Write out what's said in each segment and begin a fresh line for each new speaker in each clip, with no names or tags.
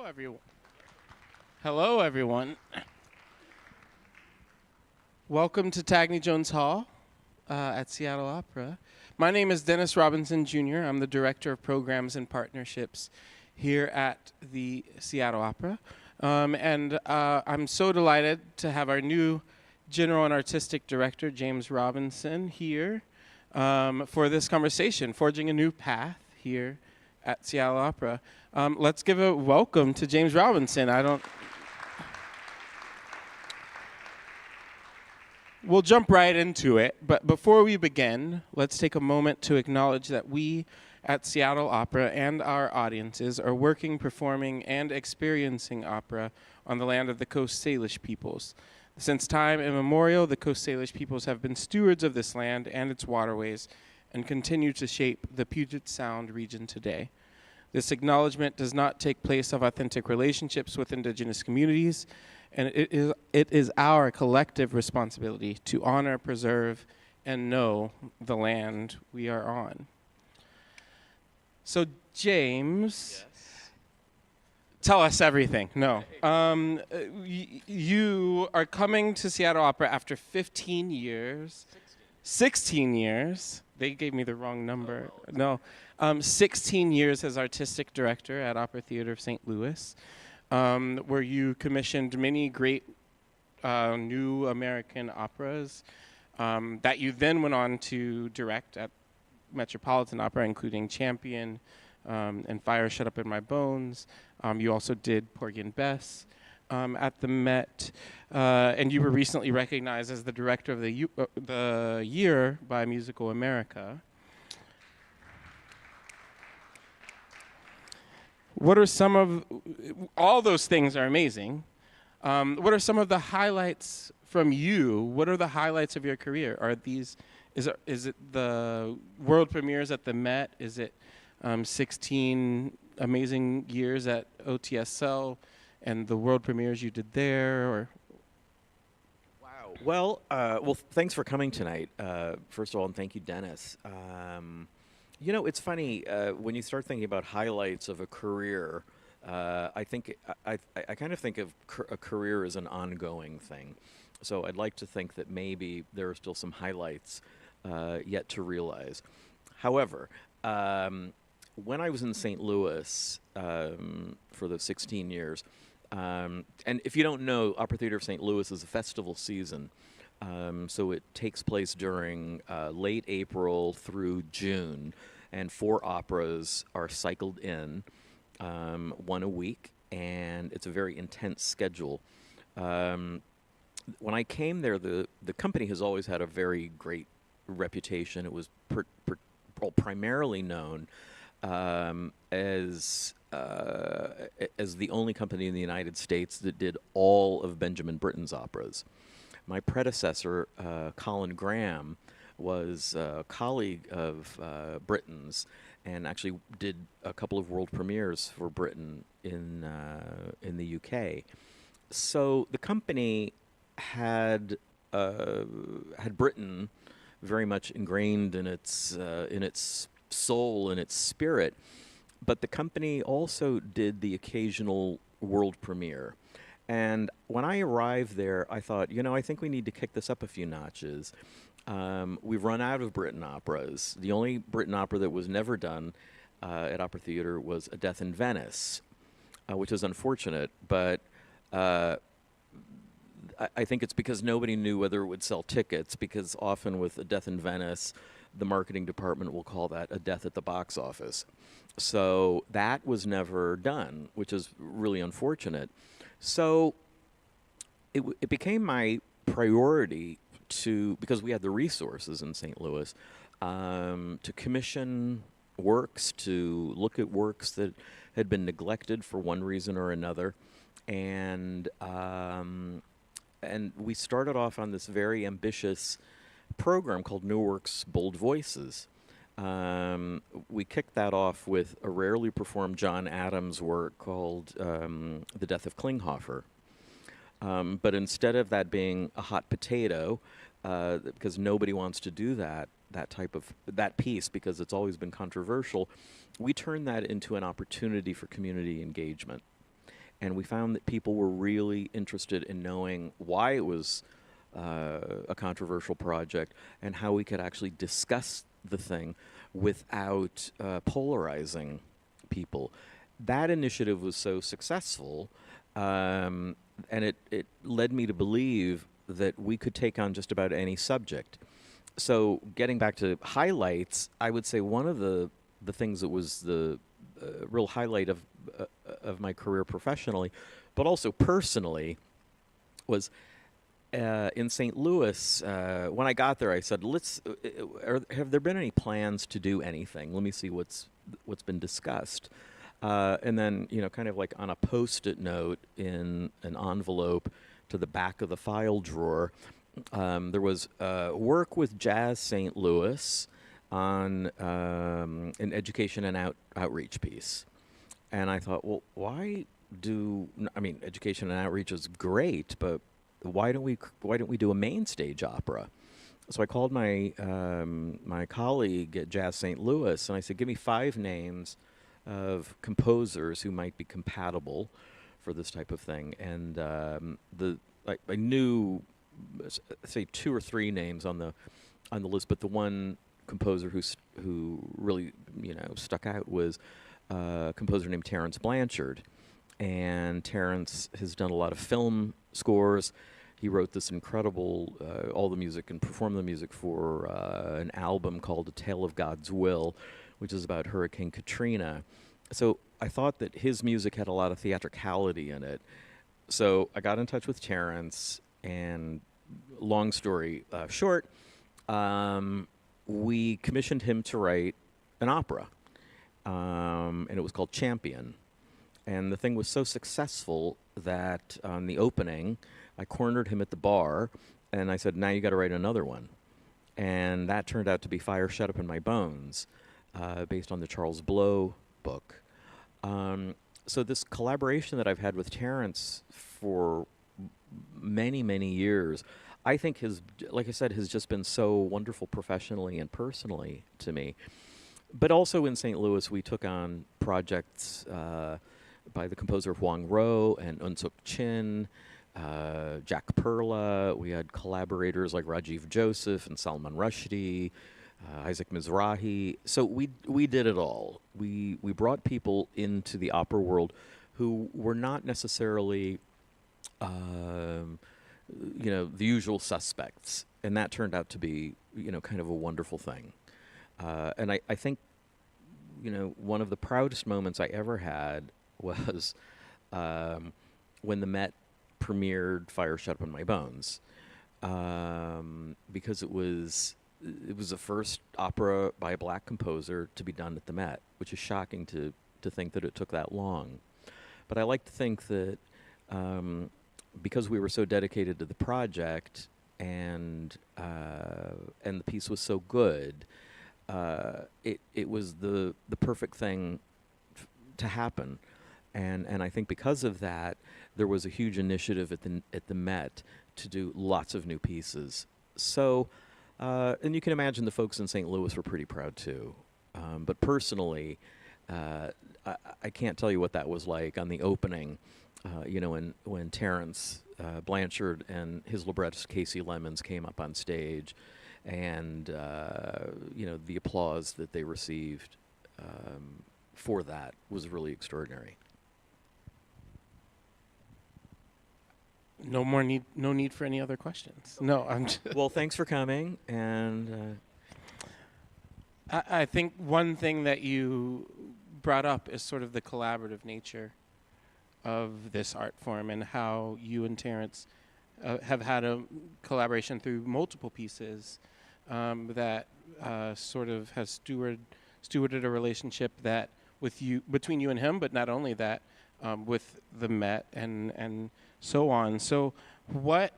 everyone. Hello, everyone. Welcome to Tagney Jones Hall at Seattle Opera. My name is Dennis Robinson Jr. I'm the Director of Programs and Partnerships here at the Seattle Opera. I'm so delighted to have our new General and Artistic Director, James Robinson, here for this conversation, forging a new path here at Seattle Opera. Let's give a welcome to James Robinson. We'll jump right into it, but before we begin, let's take a moment to acknowledge that we at Seattle Opera and our audiences are working, performing, and experiencing opera on the land of the Coast Salish peoples. Since time immemorial, the Coast Salish peoples have been stewards of this land and its waterways and continue to shape the Puget Sound region today. This acknowledgement does not take place of authentic relationships with indigenous communities, and it is our collective responsibility to honor, preserve, and know the land we are on. So, James, yes. Tell us everything. No. You are coming to Seattle Opera after 15 years. 16 years. They gave me the wrong number. Oh, okay. No. 16 years as artistic director at Opera Theater of St. Louis, where you commissioned many great new American operas that you then went on to direct at Metropolitan Opera, including Champion and Fire Shut Up in My Bones. You also did Porgy and Bess at the Met, and you were recently recognized as the director of the year by Musical America. What are some of, all those things are amazing. What are some of the highlights from you? What are the highlights of your career? Is it the world premieres at the Met? Is it 16 amazing years at OTSL and the world premieres you did there? Or
wow. Well, thanks for coming tonight. First of all, and thank you, Dennis. It's funny when you start thinking about highlights of a career. I kind of think of a career as an ongoing thing. So I'd like to think that maybe there are still some highlights yet to realize. However, when I was in St. Louis for those 16 years, and if you don't know, Opera Theater of St. Louis is a festival season. So it takes place during late April through June, and 4 operas are cycled in, one a week, and it's a very intense schedule. When I came there, the company has always had a very great reputation. It was primarily known as the only company in the United States that did all of Benjamin Britten's operas. My predecessor, Colin Graham, was a colleague of Britten's and actually did a couple of world premieres for Britten in the UK. So the company had Britten very much ingrained in its soul and its spirit, but the company also did the occasional world premiere. And when I arrived there, I thought, I think we need to kick this up a few notches. We've run out of Britten operas. The only Britten opera that was never done at Opera Theater was A Death in Venice, which is unfortunate, but I think it's because nobody knew whether it would sell tickets, because often with A Death in Venice, the marketing department will call that a death at the box office. So that was never done, which is really unfortunate. So it became my priority because we had the resources in St. Louis, to commission works, to look at works that had been neglected for one reason or another. And we started off on this very ambitious program called New Works, Bold Voices. We kicked that off with a rarely performed John Adams work called The Death of Klinghoffer. But instead of that being a hot potato, because nobody wants to do that piece because it's always been controversial, we turned that into an opportunity for community engagement. And we found that people were really interested in knowing why it was a controversial project and how we could actually discuss the thing without polarizing people. That initiative was so successful, and it led me to believe that we could take on just about any subject. So getting back to highlights, I would say one of the things that was the real highlight of my career professionally, but also personally, was in St. Louis. When I got there, I said, have there been any plans to do anything? Let me see what's been discussed." And then, kind of like on a Post-it note in an envelope to the back of the file drawer, there was work with Jazz St. Louis on an education and outreach piece. And I thought, well, education and outreach is great, but why don't we do a main stage opera? So I called my my colleague at Jazz St. Louis, and I said, give me 5 names of composers who might be compatible for this type of thing. And I knew, say, 2 or 3 names on the list, but the one composer who really stuck out was a composer named Terence Blanchard. And Terence has done a lot of film scores. He wrote this incredible, all the music and performed the music for an album called A Tale of God's Will, which is about Hurricane Katrina. So I thought that his music had a lot of theatricality in it. So I got in touch with Terence, and long story short, we commissioned him to write an opera, and it was called Champion. And the thing was so successful that on the opening, I cornered him at the bar, and I said, now you got to write another one. And that turned out to be Fire Shut Up in My Bones, based on the Charles Blow book. So this collaboration that I've had with Terence for many, many years, I think like I said, has just been so wonderful professionally and personally to me. But also in St. Louis, we took on projects by the composer Huang Ro and Unsuk Chin, Jack Perla. We had collaborators like Rajiv Joseph and Salman Rushdie, Isaac Mizrahi. So we did it all. We brought people into the opera world who were not necessarily, the usual suspects, and that turned out to be, kind of a wonderful thing. And I think, one of the proudest moments I ever had was when the Met premiered Fire Shut Up in My Bones, because it was the first opera by a black composer to be done at the Met, which is shocking to think that it took that long. But I like to think that because we were so dedicated to the project and the piece was so good, it was the perfect thing to happen. And I think because of that, there was a huge initiative at the Met to do lots of new pieces. So, and you can imagine the folks in St. Louis were pretty proud too. But personally, I can't tell you what that was like on the opening. When Terence Blanchard and his librettist Casey Lemons came up on stage, and the applause that they received for that was really extraordinary.
No need for any other questions. No, I'm just
Well, thanks for coming, and
I think one thing that you brought up is sort of the collaborative nature of this art form and how you and Terence have had a collaboration through multiple pieces that sort of has stewarded a relationship that between you and him, but not only that, with the Met and so on. So what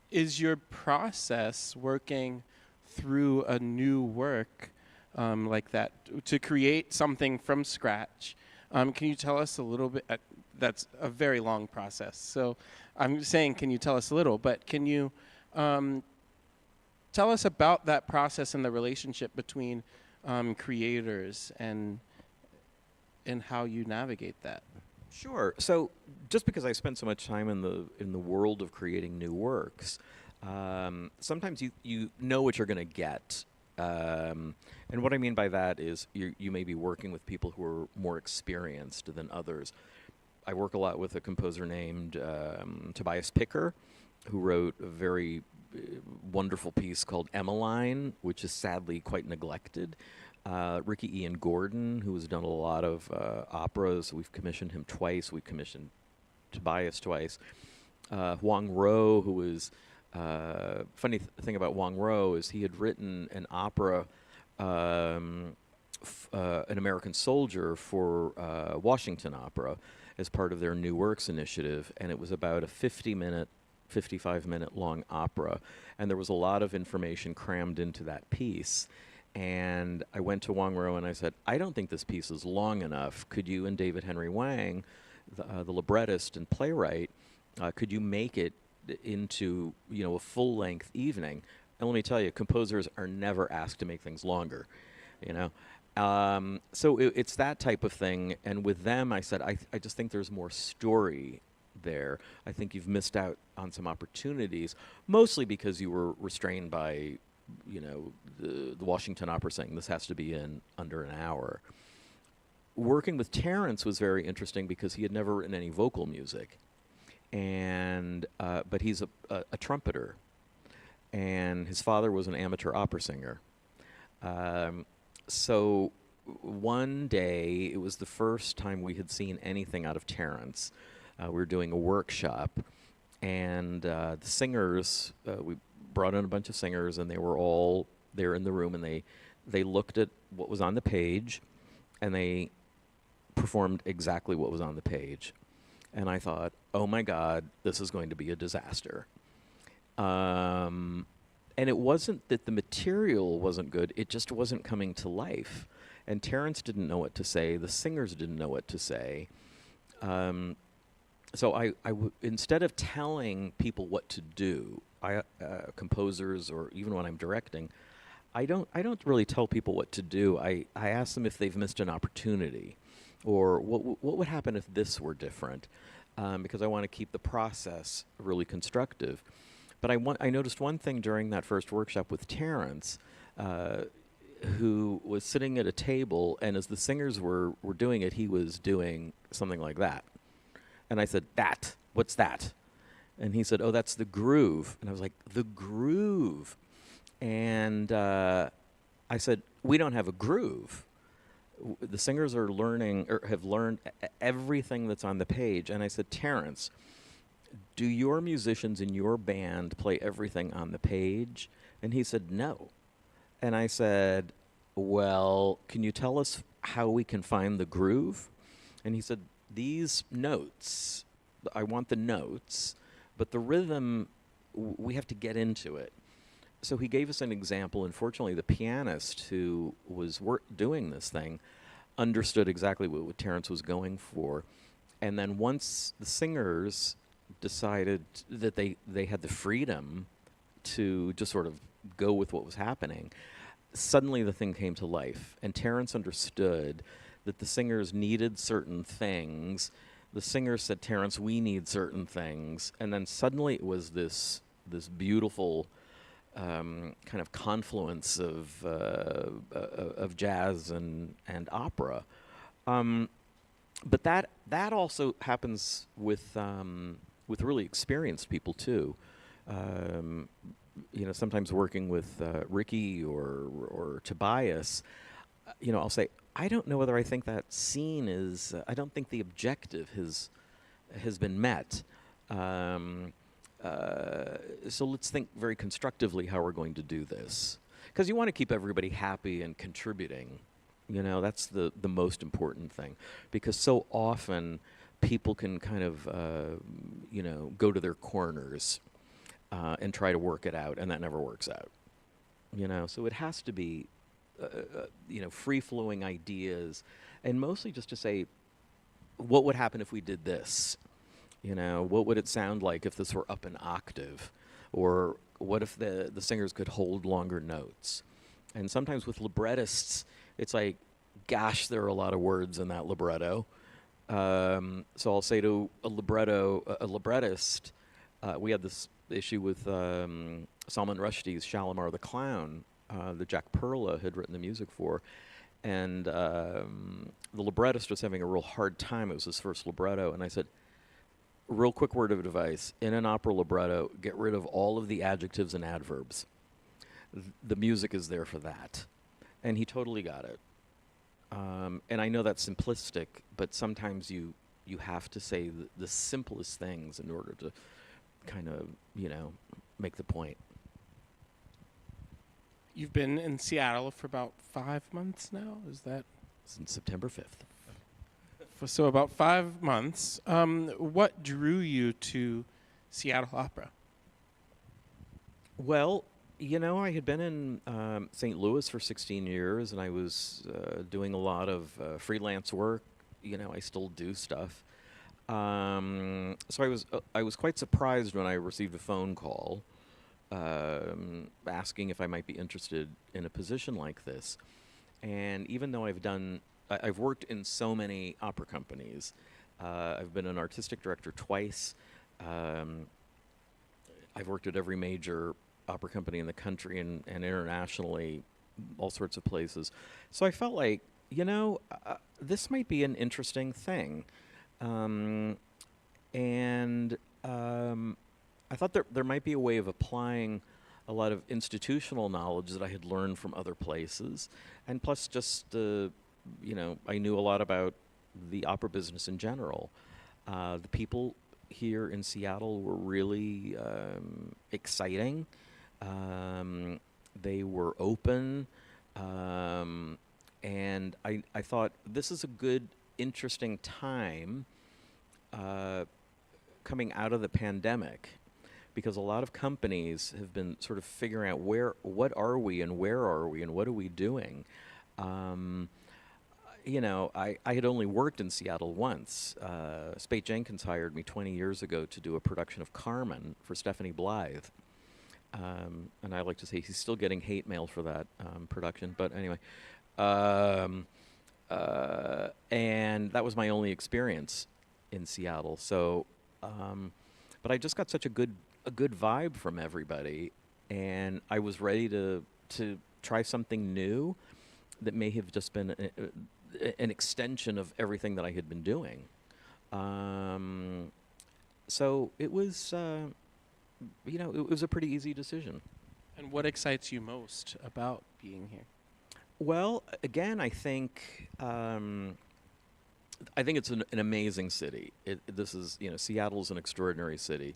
is your process working through a new work like that to create something from scratch? Can you tell us a little bit? That's a very long process. So I'm saying, can you tell us a little? But can you tell us about that process and the relationship between creators and how you navigate that?
Sure. So just because I spend so much time in the world of creating new works, sometimes you know what you're going to get. And what I mean by that is you may be working with people who are more experienced than others. I work a lot with a composer named Tobias Picker, who wrote a very wonderful piece called Emmeline, which is sadly quite neglected. Ricky Ian Gordon, who has done a lot of operas. We've commissioned him twice. We commissioned Tobias twice. Huang Ro, who was thing about Huang Ro is he had written an opera, An American Soldier, for Washington Opera as part of their New Works initiative, and it was about a 55-minute long opera, and there was a lot of information crammed into that piece. And I went to Wang Ro and I said, I don't think this piece is long enough. Could you and David Henry Wang, the librettist and playwright, could you make it into a full-length evening? And let me tell you, composers are never asked to make things longer, you know. So it's that type of thing. And with them, I said, I just think there's more story there. I think you've missed out on some opportunities, mostly because you were restrained by the Washington Opera saying this has to be in under an hour. Working with Terence was very interesting because he had never written any vocal music, and but he's a trumpeter, and his father was an amateur opera singer. So one day, it was the first time we had seen anything out of Terence. We were doing a workshop, and the singers, we brought in a bunch of singers, and they were all there in the room, and they looked at what was on the page, and they performed exactly what was on the page. And I thought, oh my God, this is going to be a disaster. And it wasn't that the material wasn't good, it just wasn't coming to life. And Terence didn't know what to say, the singers didn't know what to say. So instead of telling people what to do, composers, or even when I'm directing, I don't really tell people what to do. I ask them if they've missed an opportunity, or what would happen if this were different, because I want to keep the process really constructive. But I noticed one thing during that first workshop with Terence, who was sitting at a table, and as the singers were doing it, he was doing something like that. And I said, what's that? And he said, oh, that's the groove. And I was like, the groove? And I said, we don't have a groove. The singers are learning, or have learned everything that's on the page. And I said, Terence, do your musicians in your band play everything on the page? And he said, no. And I said, well, can you tell us how we can find the groove? And he said, these notes, I want the notes, but the rhythm, we have to get into it. So he gave us an example. Unfortunately, the pianist who was doing this thing understood exactly what Terence was going for. And then once the singers decided that they had the freedom to just sort of go with what was happening, suddenly the thing came to life. And Terence understood that the singers needed certain things. The singers said, Terence, we need certain things. And then suddenly it was this beautiful kind of confluence of jazz and opera. But that also happens with really experienced people too. Sometimes working with Ricky or Tobias, I'll say, I don't know whether I think that scene is. I don't think the objective has been met. So let's think very constructively how we're going to do this, because you want to keep everybody happy and contributing. That's the most important thing, because so often people can kind of go to their corners and try to work it out, and that never works out. So it has to be free-flowing ideas, and mostly just to say, what would happen if we did this? What would it sound like if this were up an octave? Or what if the singers could hold longer notes? And sometimes with librettists, it's like, gosh, there are a lot of words in that libretto. So I'll say to a librettist, we had this issue with Salman Rushdie's Shalimar the Clown that Jack Perla had written the music for. And the librettist was having a real hard time. It was his first libretto. And I said, real quick word of advice. In an opera libretto, get rid of all of the adjectives and adverbs. The music is there for that. And he totally got it. And I know that's simplistic, but sometimes you have to say the simplest things in order to kind of, make the point.
You've been in Seattle for about 5 months now. Is that
Since September 5th.
so? About 5 months. What drew you to Seattle Opera?
Well, I had been in St. Louis for 16 years, and I was doing a lot of freelance work. I still do stuff. So I was quite surprised when I received a phone call asking if I might be interested in a position like this. And even though I've worked in so many opera companies. I've been an artistic director twice. I've worked at every major opera company in the country and internationally, all sorts of places. So I felt like, this might be an interesting thing. And I thought there might be a way of applying a lot of institutional knowledge that I had learned from other places. And plus just, I knew a lot about the opera business in general. The people here in Seattle were really exciting. They were open. And I thought this is a good, interesting time coming out of the pandemic, because a lot of companies have been sort of figuring out what are we and where are we and what are we doing. I had only worked in Seattle once. Spate Jenkins hired me 20 years ago to do a production of Carmen for Stephanie Blythe. And I like to say he's still getting hate mail for that production. But anyway, and that was my only experience in Seattle. So, but I just got such a good vibe from everybody, and I was ready to try something new that may have just been an extension of everything that I had been doing. So it was, it was a pretty easy decision.
And what excites you most about being here?
Well, again, I think it's an amazing city. Seattle's an extraordinary city.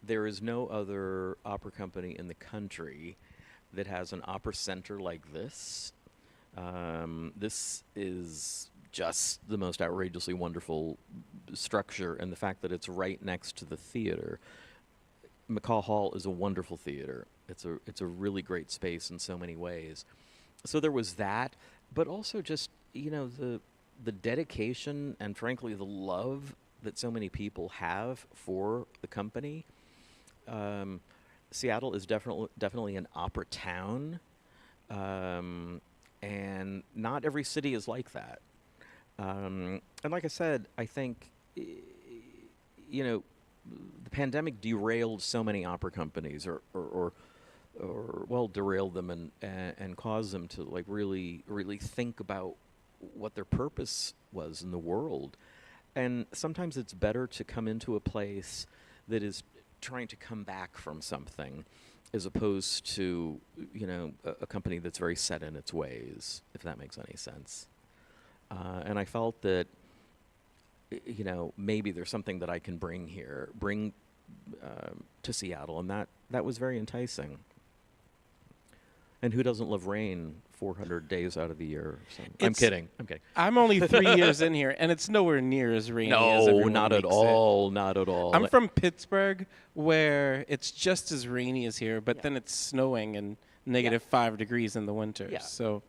There is no other opera company in the country that has an opera center like this. This is just the most outrageously wonderful structure, and the fact that it's right next to the theater. McCaw Hall is a wonderful theater. It's a really great space in so many ways. So there was that, but also just the dedication and frankly the love that so many people have for the company. Seattle is definitely an opera town, and not every city is like that. And like I said, I think the pandemic derailed so many opera companies, or derailed them and caused them to like really think about what their purpose was in the world. And sometimes it's better to come into a place that is trying to come back from something, as opposed to a company that's very set in its ways, if that makes any sense. And I felt that maybe there's something that I can bring to Seattle, and that was very enticing. And who doesn't love rain 400 days out of the year? So I'm kidding.
I'm only 3 years in here, and it's nowhere near as rainy as everyone
not at
makes
all.
it.
Not at all.
I'm from Pittsburgh, where it's just as rainy as here, but then it's snowing and negative 5 degrees in the winter.
Yeah.
So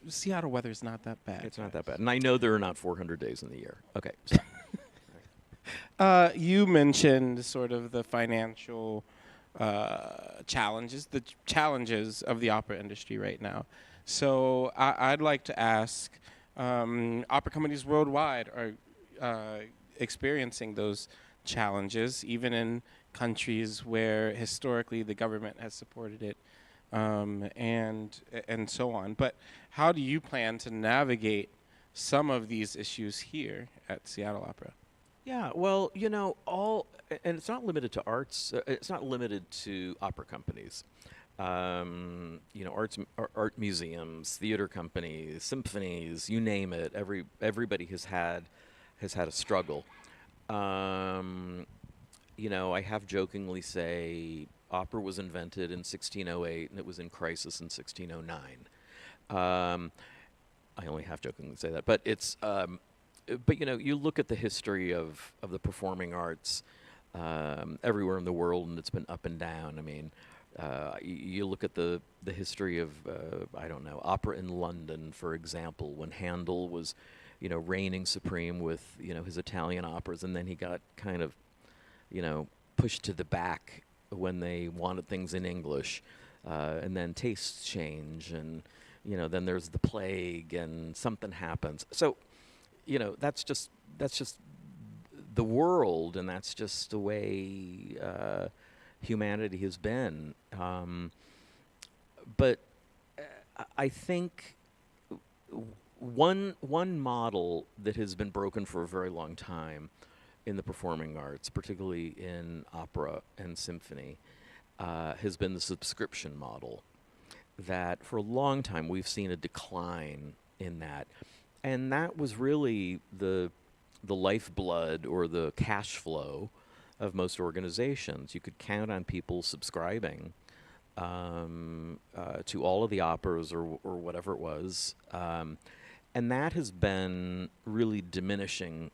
Seattle weather's not that bad.
It's not that bad. And I know there are not 400 days in the year. Okay.
You mentioned sort of the financial challenges of the opera industry right now. So I'd like to ask, opera companies worldwide are experiencing those challenges, even in countries where historically the government has supported it, and so on. But how do you plan to navigate some of these issues here at Seattle Opera?
Yeah, well, and it's not limited to arts. It's not limited to opera companies. Art museums, theater companies, symphonies, you name it. Everybody has had a struggle. I have jokingly say opera was invented in 1608 and it was in crisis in 1609. I only half jokingly say that, but you look at the history of the performing arts everywhere in the world, and it's been up and down. I mean, you look at the history of opera in London, for example, when Handel was, reigning supreme with his Italian operas, and then he got kind of, pushed to the back when they wanted things in English, and then tastes change, and then there's the plague, and something happens. So, that's just the world, and that's just the way humanity has been. But I think one model that has been broken for a very long time in the performing arts, particularly in opera and symphony, has been the subscription model. That for a long time we've seen a decline in that, and that was really the lifeblood or the cash flow of most organizations. You could count on people subscribing to all of the operas or whatever it was, and that has been really diminishing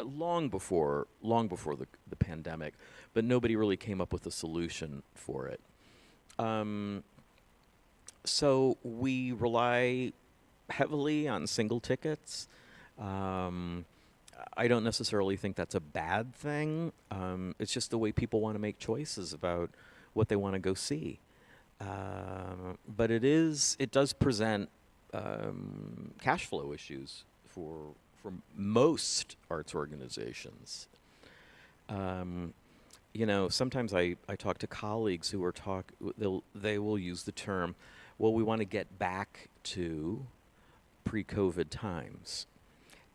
long before the pandemic, but nobody really came up with a solution for it. So we rely heavily on single tickets. I don't necessarily think that's a bad thing. It's just the way people want to make choices about what they want to go see. But it does present cash flow issues for most arts organizations. Sometimes I talk to colleagues who they will use the term, well, we want to get back to pre-COVID times.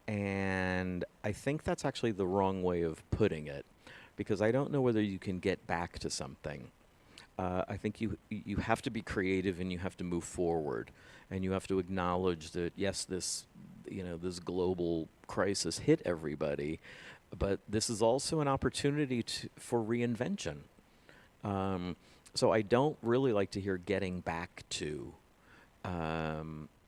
And I think that's actually the wrong way of putting it, because I don't know whether you can get back to something. I think you have to be creative, and you have to move forward, and you have to acknowledge that, yes, this global crisis hit everybody, but this is also an opportunity for reinvention. So I don't really like to hear getting back to,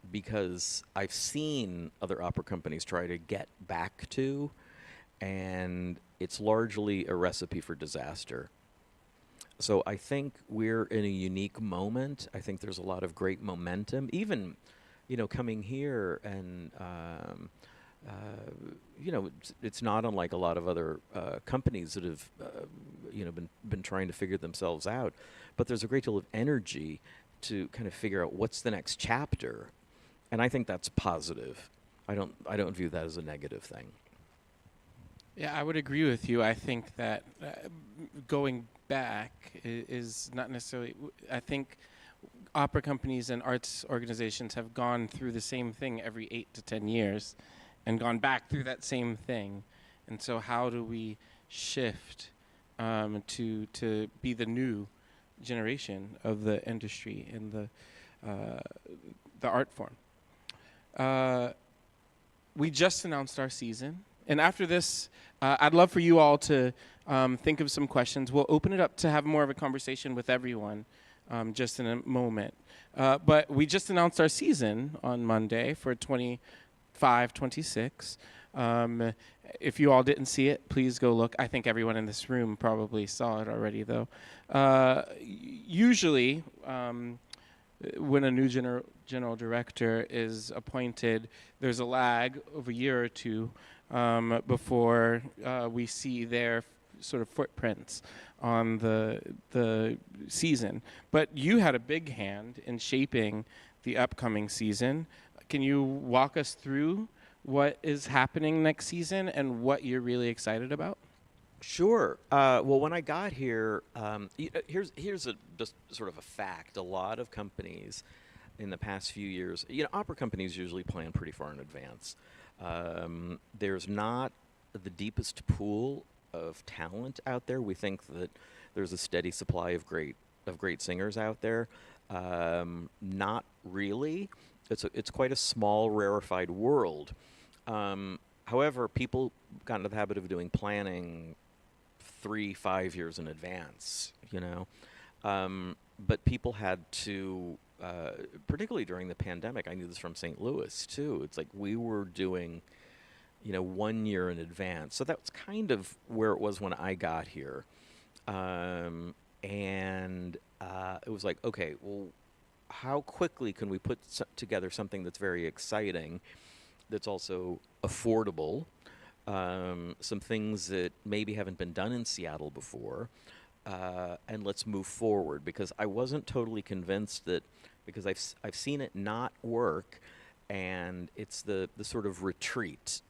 because I've seen other opera companies try to get back to, and it's largely a recipe for disaster. So I think we're in a unique moment. I think there's a lot of great momentum, even, coming here, and it's not unlike a lot of other companies that have, been trying to figure themselves out. But there's a great deal of energy to kind of figure out what's the next chapter, and I think that's positive. I don't view that as a negative thing.
Yeah, I would agree with you. I think that going back is not necessarily. I think opera companies and arts organizations have gone through the same thing every 8 to 10 years, and gone back through that same thing. And so, how do we shift to be the new generation of the industry and the art form? We just announced our season. And after this, I'd love for you all to think of some questions. We'll open it up to have more of a conversation with everyone just in a moment. But we just announced our season on Monday for 25-26. If you all didn't see it, please go look. I think everyone in this room probably saw it already, though. Usually, when a new general director is appointed, there's a lag of a year or two before we see their sort of footprints on the season. But you had a big hand in shaping the upcoming season. Can you walk us through what is happening next season and what you're really excited about?
Sure. Well, when I got here, here's just sort of a fact. A lot of companies in the past few years, opera companies usually plan pretty far in advance. There's not the deepest pool of talent out there. We think that there's a steady supply of great singers out there. Not really. It's quite a small, rarefied world. However, people got into the habit of doing planning 3-5 years in advance, but people had to, particularly during the pandemic, I knew this from St. Louis too. It's like we were doing, 1 year in advance. So that's kind of where it was when I got here. And it was like, okay, well, how quickly can we put together something that's very exciting, that's also affordable, some things that maybe haven't been done in Seattle before, and let's move forward. Because I wasn't totally convinced that, because I've seen it not work, and it's the sort of retreat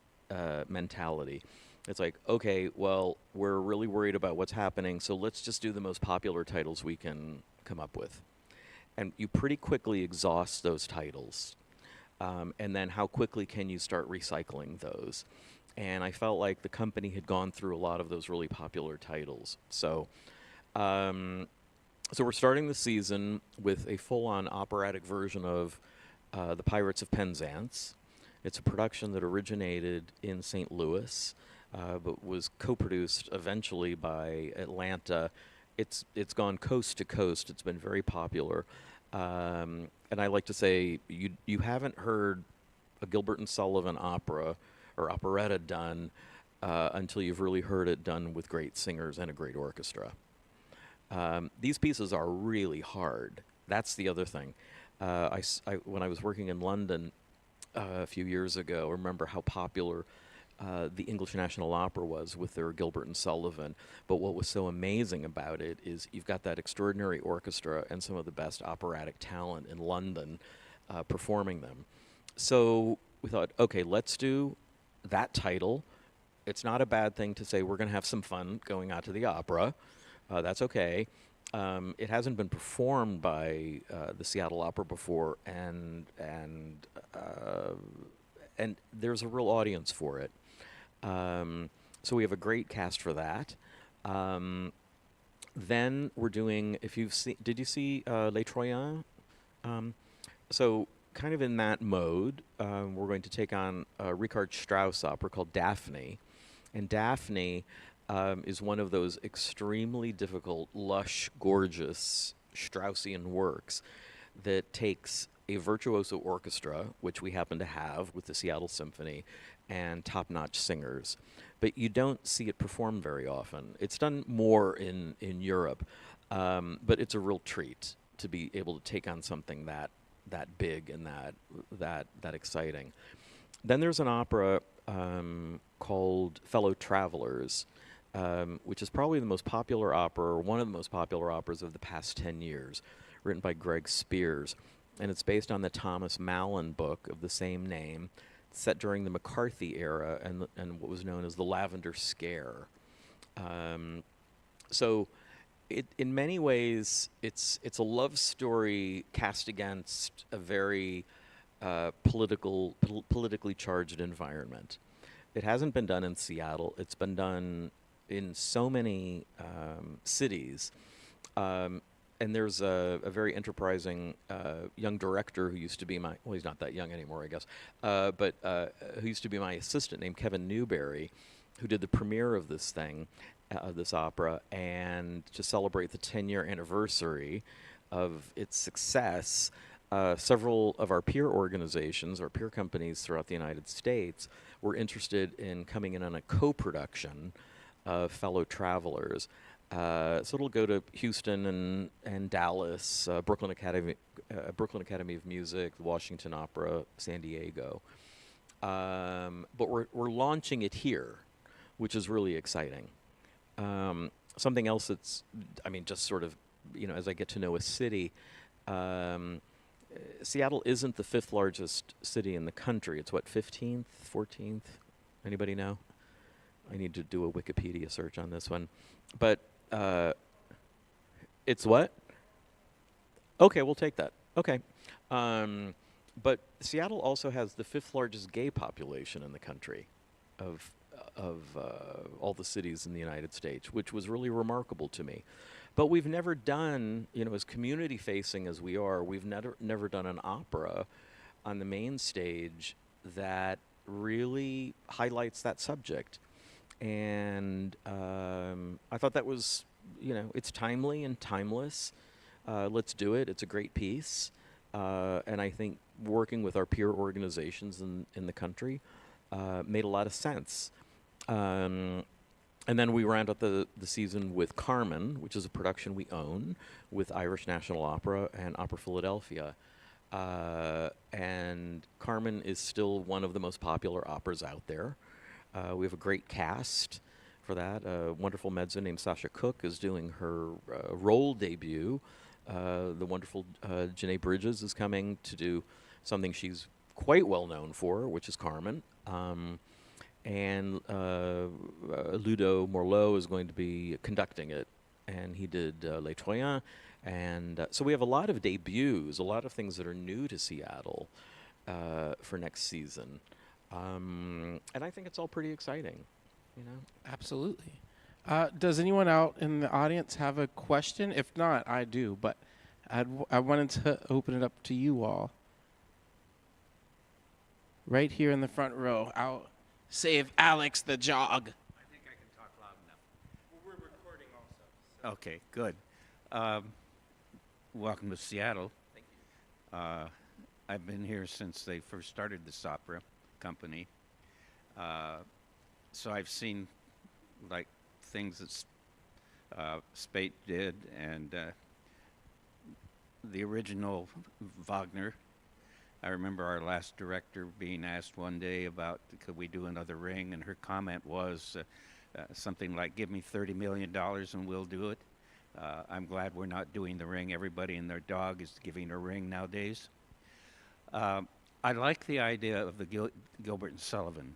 mentality. It's like, okay, well, we're really worried about what's happening, so let's just do the most popular titles we can come up with. And you pretty quickly exhaust those titles. And then how quickly can you start recycling those? And I felt like the company had gone through a lot of those really popular titles. So we're starting the season with a full-on operatic version of The Pirates of Penzance. It's a production that originated in St. Louis, but was co-produced eventually by Atlanta. It's gone coast to coast. It's been very popular. And I like to say, you haven't heard a Gilbert and Sullivan opera or operetta done until you've really heard it done with great singers and a great orchestra. These pieces are really hard. That's the other thing. When I was working in London a few years ago, I remember how popular the English National Opera was with their Gilbert and Sullivan. But what was so amazing about it is you've got that extraordinary orchestra and some of the best operatic talent in London performing them. So we thought, okay, let's do that title. It's not a bad thing to say we're going to have some fun going out to the opera. That's okay. It hasn't been performed by the Seattle Opera before, and there's a real audience for it. So we have a great cast for that. Then we're doing, did you see Les Troyens? So kind of in that mode, we're going to take on a Richard Strauss opera called Daphne. And Daphne is one of those extremely difficult, lush, gorgeous Straussian works that takes a virtuoso orchestra, which we happen to have with the Seattle Symphony, and top-notch singers. But you don't see it performed very often. It's done more in Europe, but it's a real treat to be able to take on something that big and that exciting. Then there's an opera called Fellow Travelers, which is probably the most popular opera, or one of the most popular operas of the past 10 years, written by Greg Spears. And it's based on the Thomas Mallon book of the same name, set during the McCarthy era and what was known as the Lavender Scare. So in many ways, it's a love story cast against a very politically charged environment. It hasn't been done in Seattle. It's been done in so many cities. And there's a very enterprising young director who used to be well, he's not that young anymore, I guess, but who used to be my assistant, named Kevin Newberry, who did the premiere of this thing, this opera, and to celebrate the 10-year anniversary of its success, several of our peer organizations, our peer companies throughout the United States, were interested in coming in on a co-production of Fellow Travelers. So it'll go to Houston and Dallas, Brooklyn Academy of Music, the Washington Opera, San Diego. But we're launching it here, which is really exciting. Something else that's, just sort of, as I get to know a city, Seattle isn't the fifth largest city in the country. It's what, 15th, 14th? Anybody know? I need to do a Wikipedia search on this one. But it's what? Okay, we'll take that. Okay. But Seattle also has the fifth largest gay population in the country of all the cities in the United States, which was really remarkable to me. But we've never done, as community facing as we are, we've never done an opera on the main stage that really highlights that subject. And I thought that was, it's timely and timeless. Let's do it. It's a great piece. And I think working with our peer organizations in the country made a lot of sense. And then we round out the season with Carmen, which is a production we own with Irish National Opera and Opera Philadelphia. And Carmen is still one of the most popular operas out there. We have a great cast for that. A wonderful mezzo named Sasha Cook is doing her role debut. The wonderful Janae Bridges is coming to do something she's quite well known for, which is Carmen. And Ludo Morlot is going to be conducting it, and he did Les Troyens. And so we have a lot of debuts, a lot of things that are new to Seattle for next season. And I think it's all pretty exciting,
Absolutely. Does anyone out in the audience have a question? If not, I do, but I wanted to open it up to you all. Right here in the front row. I'll save Alex the jog.
I think I can talk loud enough.
Well, we're recording also. So.
Okay, good. Welcome to Seattle.
Thank you.
I've been here since they first started this opera company. So I've seen like things that Spate did, and the original Wagner. I remember our last director being asked one day about could we do another Ring, and her comment was something like, "Give me $30 million and we'll do it." I'm glad we're not doing the Ring. Everybody and their dog is giving a Ring nowadays. I like the idea of the Gilbert and Sullivan.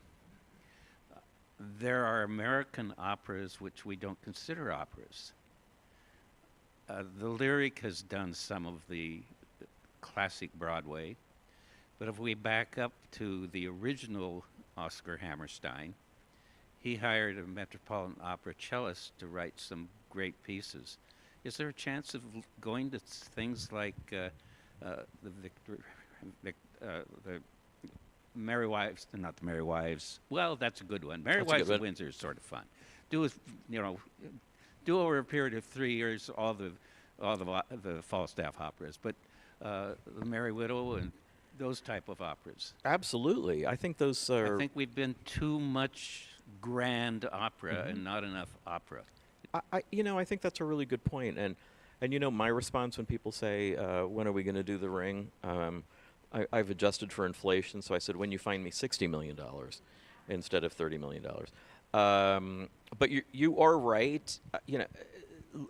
There are American operas which we don't consider operas. The Lyric has done some of the classic Broadway, but if we back up to the original Oscar Hammerstein, he hired a Metropolitan Opera cellist to write some great pieces. Is there a chance of going to things like the Merry Wives, not the Merry Wives? Well, that's a good one. Merry Wives of Windsor is sort of fun. Do over a period of 3 years all the Falstaff operas, but the Merry Widow and those type of operas.
Absolutely. I think those are...
I think we've been too much grand opera and not enough opera.
I think that's a really good point. And my response when people say, when are we going to do the Ring? I've adjusted for inflation, so I said, when you find me $60 million instead of $30 million. But you are right.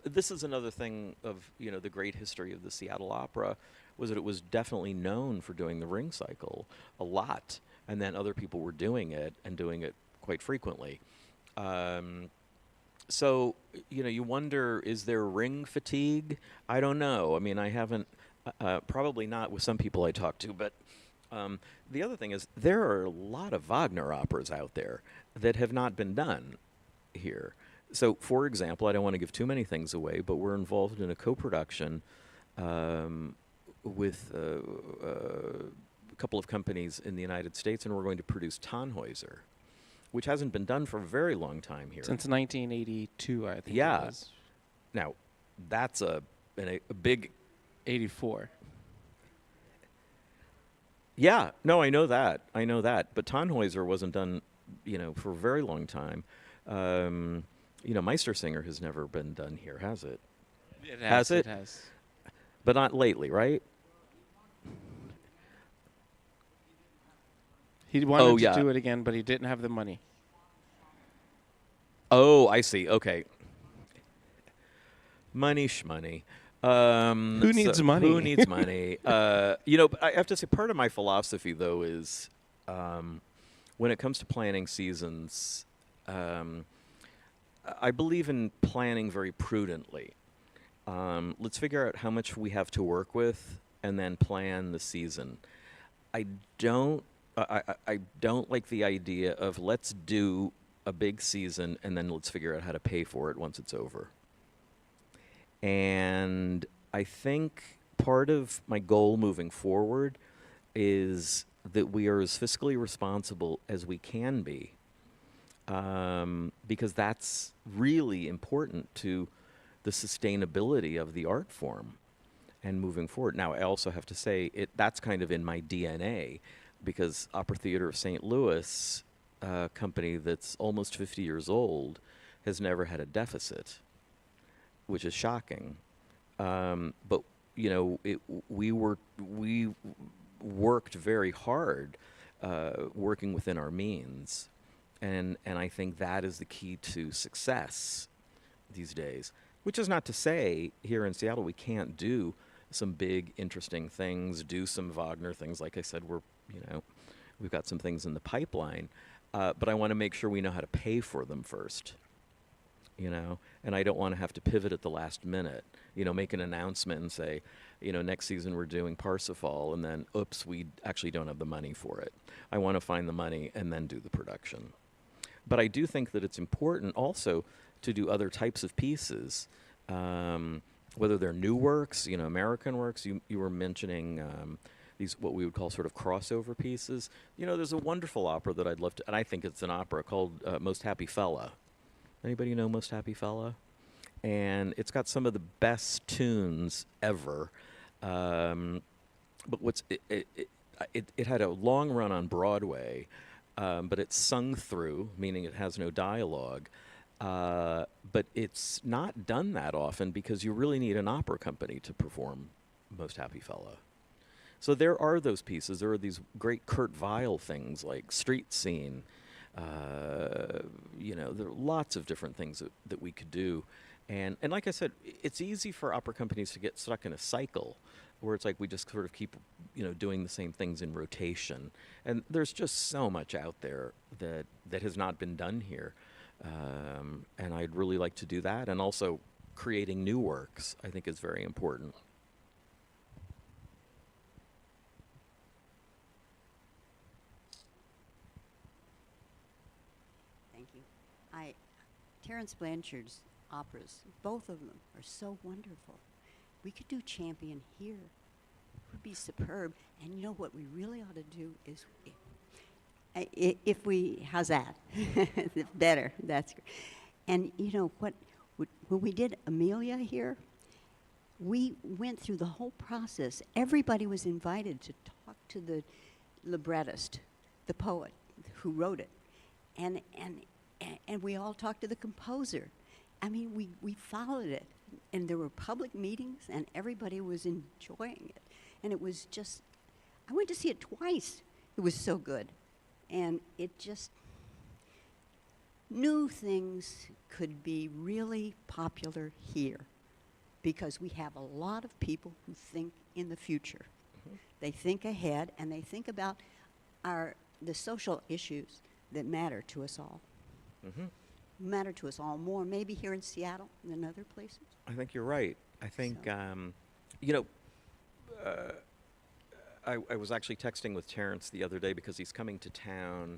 This is another thing of, the great history of the Seattle Opera, was that it was definitely known for doing the Ring cycle a lot, and then other people were doing it and doing it quite frequently. So, you wonder, is there Ring fatigue? I don't know. I mean, I haven't, probably not with some people I talk to, but the other thing is there are a lot of Wagner operas out there that have not been done here. So, for example, I don't want to give too many things away, but we're involved in a co-production with a couple of companies in the United States, and we're going to produce Tannhäuser, which hasn't been done for a very long time here.
Since 1982, I think it was.
Now, that's a big...
84.
Yeah, no, I know that. But Tannhäuser wasn't done, for a very long time. Meistersinger has never been done here, has it?
It has.
It has. But not lately, right?
He wanted to do it again, but he didn't have the money.
Oh, I see. Okay. Money shmoney.
Who needs money?
Who needs money? But I have to say, part of my philosophy, though, is when it comes to planning seasons, I believe in planning very prudently. Let's figure out how much we have to work with, and then plan the season. I don't. I don't like the idea of let's do a big season and then let's figure out how to pay for it once it's over. And I think part of my goal moving forward is that we are as fiscally responsible as we can be, because that's really important to the sustainability of the art form and moving forward. Now, I also have to say that's kind of in my DNA, because Opera Theater of St. Louis, a company that's almost 50 years old, has never had a deficit, which is shocking. But we worked very hard, working within our means, and I think that is the key to success these days. Which is not to say here in Seattle we can't do some big, interesting things, do some Wagner things. Like I said, we've got some things in the pipeline, but I want to make sure we know how to pay for them first. And I don't want to have to pivot at the last minute, make an announcement and say, next season we're doing Parsifal, and then, oops, we actually don't have the money for it. I want to find the money and then do the production. But I do think that it's important also to do other types of pieces, whether they're new works, American works. You were mentioning these, what we would call sort of crossover pieces. There's a wonderful opera that I'd love to, and I think it's an opera called Most Happy Fella. Anybody know Most Happy Fella? And it's got some of the best tunes ever. But it had a long run on Broadway, but it's sung through, meaning it has no dialogue. But it's not done that often because you really need an opera company to perform Most Happy Fella. So there are those pieces. There are these great Kurt Weill things like Street Scene. There are lots of different things that we could do. And like I said, it's easy for opera companies to get stuck in a cycle where it's like we just sort of keep, doing the same things in rotation. And there's just so much out there that has not been done here. And I'd really like to do that. And also creating new works, I think, is very important.
Thank you. Terence Blanchard's operas, both of them are so wonderful. We could do Champion here. It would be superb. And you know what we really ought to do is, how's that? Better. That's great. And you know what? When we did Amelia here, we went through the whole process. Everybody was invited to talk to the librettist, the poet who wrote it, and we all talked to the composer. I mean, we followed it, and there were public meetings, and everybody was enjoying it. And it was just, I went to see it twice. It was so good. And it just, new things could be really popular here because we have a lot of people who think in the future. Mm-hmm. They think ahead, and they think about the social issues that matter to us all. Mm-hmm. Matter to us all more, maybe here in Seattle than other places.
I think you're right. I think, I was actually texting with Terence the other day because he's coming to town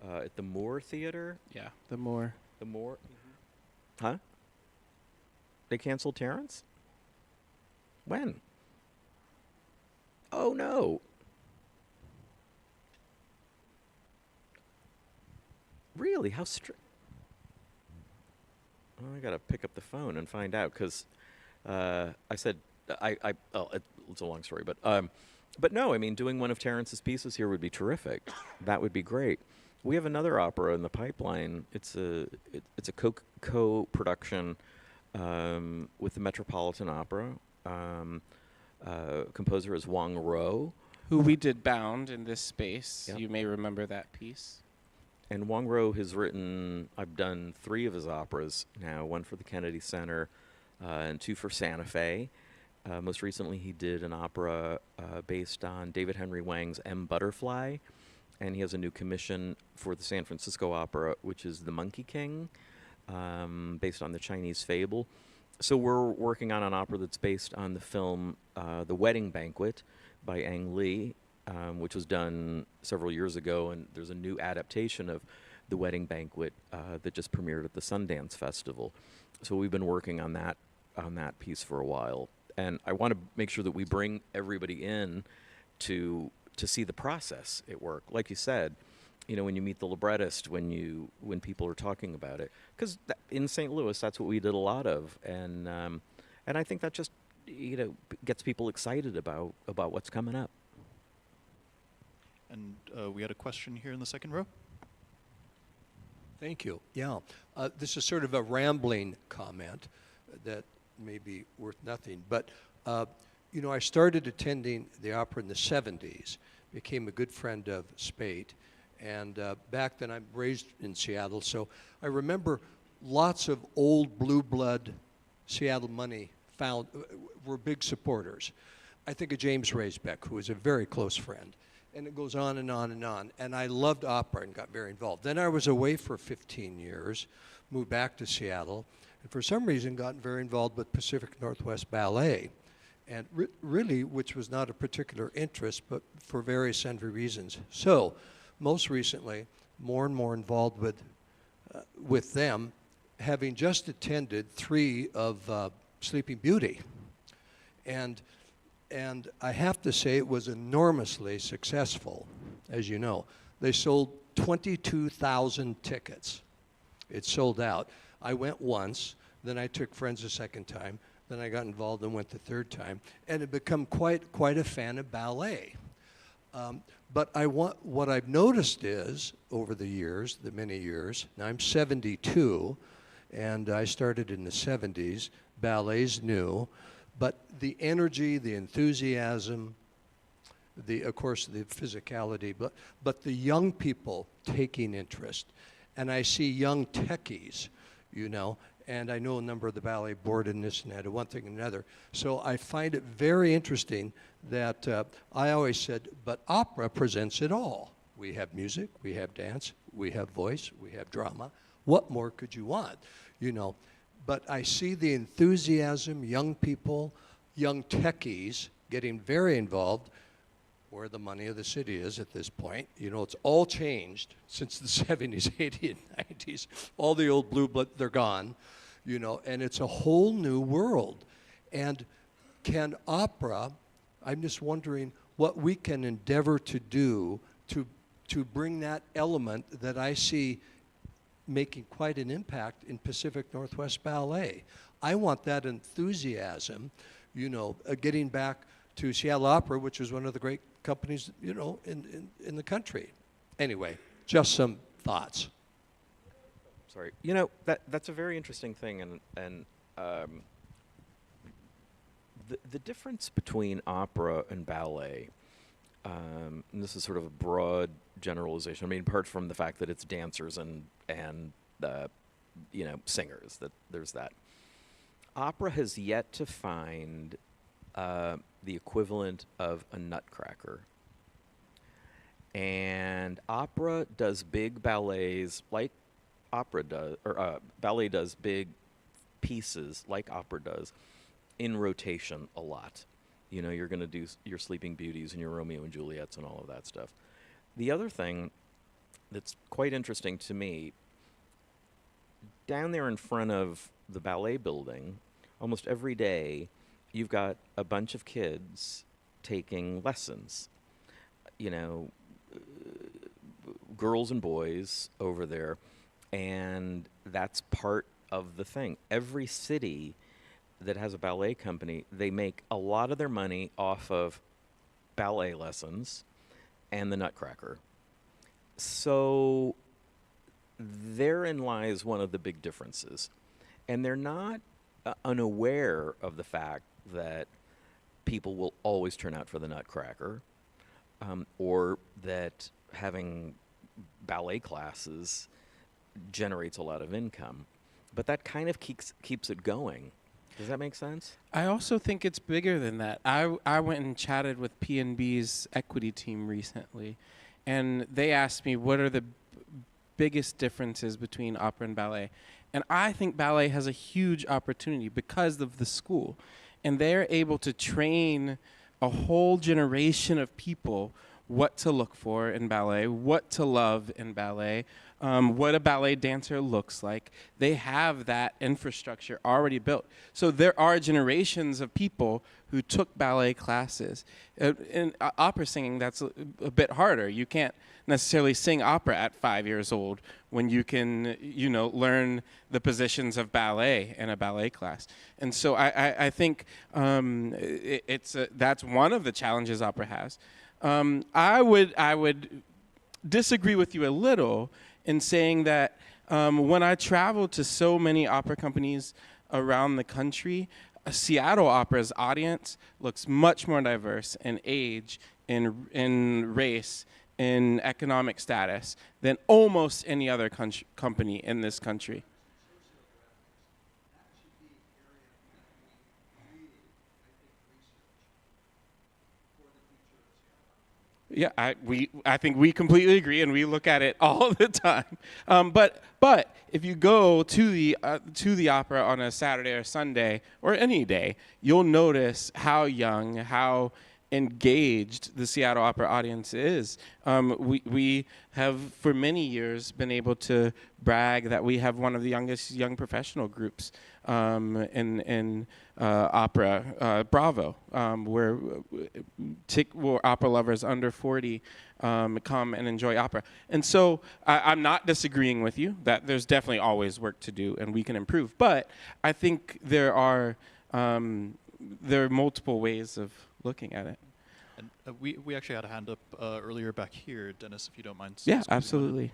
at the Moore Theater.
Yeah, the Moore.
The Moore? Mm-hmm. Huh? They canceled Terence? When? Oh, no. Really? How strict? Well, I got to pick up the phone and find out because I said, it's a long story, but no, I mean, doing one of Terence's pieces here would be terrific. That would be great. We have another opera in the pipeline. It's a co-production with the Metropolitan Opera. Composer is Wang Ro,
who we did Bound in this space.
Yep.
You may remember that piece.
And Wang Ro has written, I've done 3 of his operas now, one for the Kennedy Center and 2 for Santa Fe. Most recently, he did an opera based on David Henry Wang's M. Butterfly, and he has a new commission for the San Francisco Opera, which is The Monkey King, based on the Chinese fable. So we're working on an opera that's based on the film The Wedding Banquet by Ang Lee, which was done several years ago, and there's a new adaptation of The Wedding Banquet that just premiered at the Sundance Festival. So we've been working on that piece for a while, and I want to make sure that we bring everybody in to see the process at work. Like you said, when you meet the librettist, when people are talking about it, because in St. Louis, that's what we did a lot of, and I think that just gets people excited about what's coming up.
And we had a question here in the second row.
Thank you. Yeah, this is sort of a rambling comment that may be worth nothing, but I started attending the opera in the 70s, became a good friend of Spate, and back then I'm raised in Seattle, so I remember lots of old blue blood Seattle money were big supporters. I think of James Raisbeck, who was a very close friend. And it goes on and on and on. And I loved opera and got very involved. Then I was away for 15 years, moved back to Seattle, and for some reason got very involved with Pacific Northwest Ballet. And really, which was not a particular interest, but for various sundry reasons. So, most recently, more and more involved with them, having just attended 3 of Sleeping Beauty. And I have to say it was enormously successful, as you know. They sold 22,000 tickets. It sold out. I went once, then I took friends a second time, then I got involved and went the third time, and had become quite a fan of ballet. But what I've noticed is, over the many years, now I'm 72, and I started in the 70s, ballet's new, but the energy, the enthusiasm, of course, the physicality, but the young people taking interest. And I see young techies, and I know a number of the ballet board and this and that, and one thing and another. So I find it very interesting that I always said, but opera presents it all. We have music, we have dance, we have voice, we have drama. What more could you want, But I see the enthusiasm, young people, young techies getting very involved, where the money of the city is at this point. It's all changed since the 70s, 80s, and 90s. All the old blue blood, they're gone, and it's a whole new world. And can opera, I'm just wondering what we can endeavor to do to bring that element that I see making quite an impact in Pacific Northwest Ballet. I want that enthusiasm, getting back to Seattle Opera, which is one of the great companies, in the country. Anyway, just some thoughts.
Sorry. That's a very interesting thing, and the difference between opera and ballet, and this is sort of a broad generalization. I mean, apart from the fact that it's dancers and singers, that there's that. Opera has yet to find the equivalent of a nutcracker. And opera does big ballets like opera does, or ballet does big pieces like opera does in rotation a lot. You're going to do your Sleeping Beauties and your Romeo and Juliets and all of that stuff. The other thing that's quite interesting to me, down there in front of the ballet building, almost every day, you've got a bunch of kids taking lessons. Girls and boys over there, and that's part of the thing. Every city that has a ballet company, they make a lot of their money off of ballet lessons and the Nutcracker. So therein lies one of the big differences. And they're not unaware of the fact that people will always turn out for the Nutcracker, or that having ballet classes generates a lot of income. But that kind of keeps it going. Does that make sense?
I also think it's bigger than that. I went and chatted with P&B's equity team recently, and they asked me what are the biggest differences between opera and ballet. And I think ballet has a huge opportunity because of the school. And they're able to train a whole generation of people what to look for in ballet, what to love in ballet, what a ballet dancer looks like. They have that infrastructure already built. So there are generations of people who took ballet classes. In opera singing, that's a bit harder. You can't necessarily sing opera at 5 years old when you can, learn the positions of ballet in a ballet class. And so I think that's one of the challenges opera has. I would disagree with you a little in saying that when I travel to so many opera companies around the country, Seattle Opera's audience looks much more diverse in age, in race, in economic status than almost any other company in this country. Yeah, I think we completely agree, and we look at it all the time. But if you go to the opera on a Saturday or Sunday or any day, you'll notice how young, how engaged the Seattle Opera audience is. We have for many years been able to brag that we have one of the youngest young professional groups in opera, Bravo, where opera lovers under 40 come and enjoy opera. And so I'm not disagreeing with you that there's definitely always work to do and we can improve. But I think there are multiple ways of looking at it.
And we actually had a hand up earlier back here, Dennis, if you don't mind.
Yeah,
squeezing one in.
absolutely.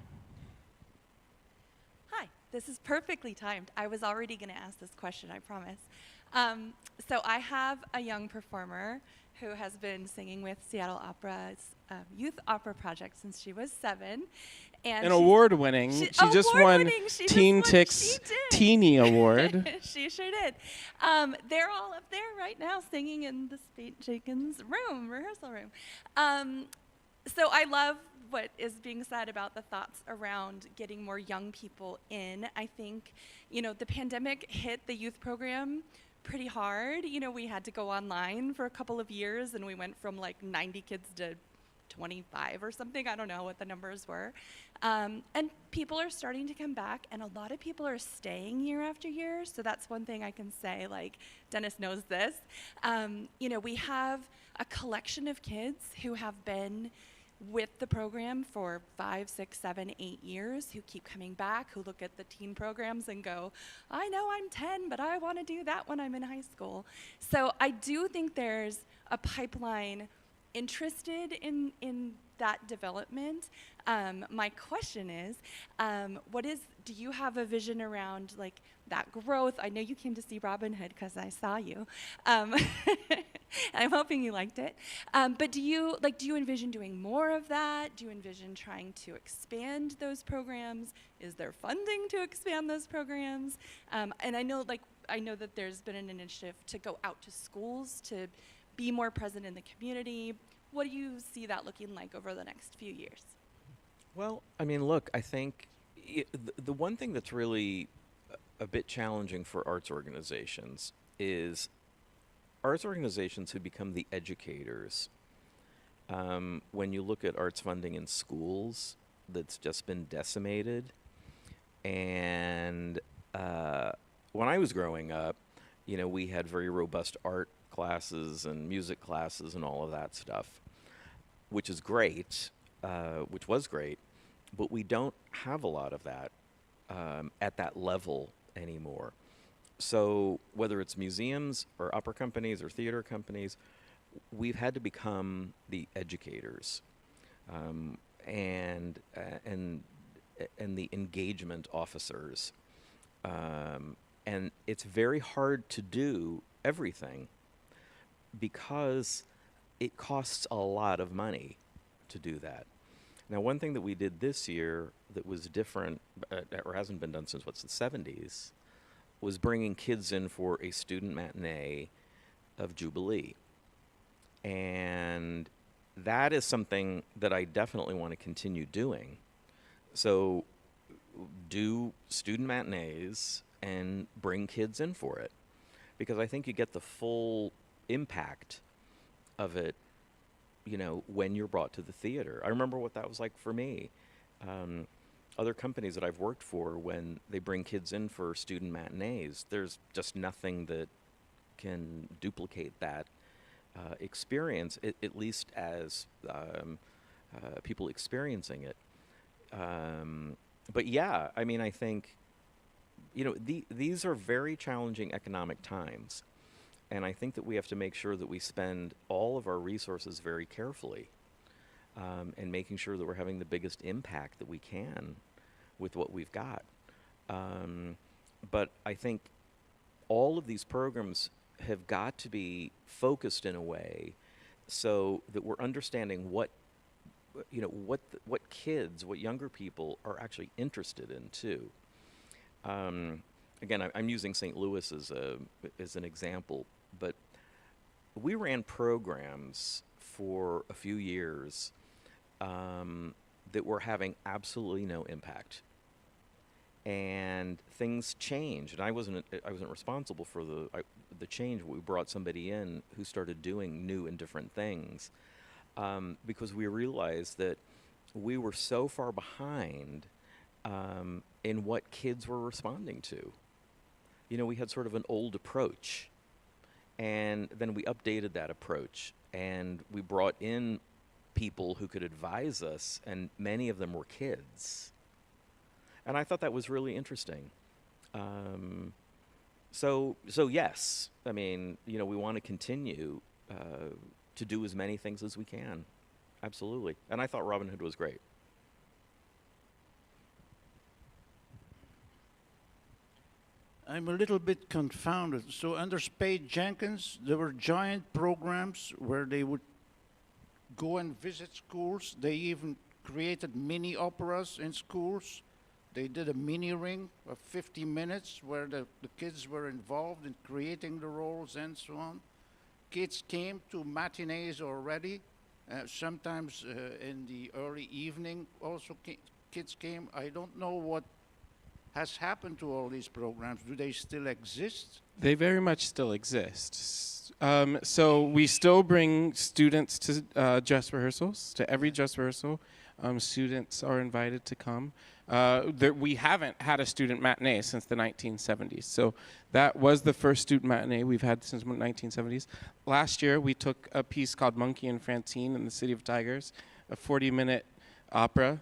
Hi, this is perfectly timed. I was already going to ask this question, I promise. So I have a young performer who has been singing with Seattle Opera's youth opera project since she was 7. And
award-winning. She just won Teen Tick's Teenie Award.
She sure did. They're all up there right now singing in the Spate Jenkins rehearsal room. So I love what is being said about the thoughts around getting more young people in. I think, the pandemic hit the youth program pretty hard. We had to go online for a couple of years, and we went from like 90 kids to 25 or something. I don't know what the numbers were. And people are starting to come back, and a lot of people are staying year after year. So that's one thing I can say, like Dennis knows this. We have a collection of kids who have been with the program for 5, 6, 7, 8 years, who keep coming back, who look at the teen programs and go, I know I'm 10, but I want to do that when I'm in high school. So I do think there's a pipeline interested in that development. My question is, do you have a vision around like that growth? I know you came to see Robin Hood because I saw you. I'm hoping you liked it. But do you envision doing more of that? Do you envision trying to expand those programs? Is there funding to expand those programs? And I know that there's been an initiative to go out to schools to be more present in the community. What do you see that looking like over the next few years?
Well, I mean, look, I think the one thing that's really a bit challenging for arts organizations is arts organizations who become the educators. When you look at arts funding in schools, that's just been decimated. And when I was growing up, we had very robust art classes and music classes and all of that stuff, which was great, but we don't have a lot of that at that level anymore. So whether it's museums or opera companies or theater companies, we've had to become the educators and the engagement officers. And it's very hard to do everything because it costs a lot of money to do that. Now, one thing that we did this year that was different, or hasn't been done since, the 70s, was bringing kids in for a student matinee of Jubilee. And that is something that I definitely want to continue doing. So do student matinees and bring kids in for it, because I think you get the full impact of it, you know, when you're brought to the theater. I remember what that was like for me. Other companies that I've worked for, when they bring kids in for student matinees, there's just nothing that can duplicate that experience, at least as people experiencing it. But yeah, I mean, I think, you know, these are very challenging economic times. And I think that we have to make sure that we spend all of our resources very carefully, and making sure that we're having the biggest impact that we can with what we've got. But I think all of these programs have got to be focused in a way so that we're understanding what, you know, what kids, what younger people are actually interested in too. Again, I'm using St. Louis as an example, but we ran programs for a few years that were having absolutely no impact, and things changed. And I wasn't responsible for the change. We brought somebody in who started doing new and different things, because we realized that we were so far behind in what kids were responding to. You know, we had sort of an old approach, and then we updated that approach, and we brought in people who could advise us, and many of them were kids. And I thought that was really interesting. So yes, I mean, you know, we want to continue to do as many things as we can. Absolutely. And I thought Robin Hood was great.
I'm a little bit confounded. So under Spade Jenkins, there were giant programs where they would go and visit schools. They even created mini operas in schools. They did a mini ring of 50 minutes where the kids were involved in creating the roles and so on. Kids came to matinees already. Sometimes in the early evening also kids came. I don't know what has happened to all these programs. Do they still exist?
They very much still exist. So we still bring students to dress rehearsals, to every dress rehearsal. Students are invited to come. We haven't had a student matinee since the 1970s. So that was the first student matinee we've had since the 1970s. Last year, we took a piece called Monkey and Francine in the City of Tigers, a 40-minute opera,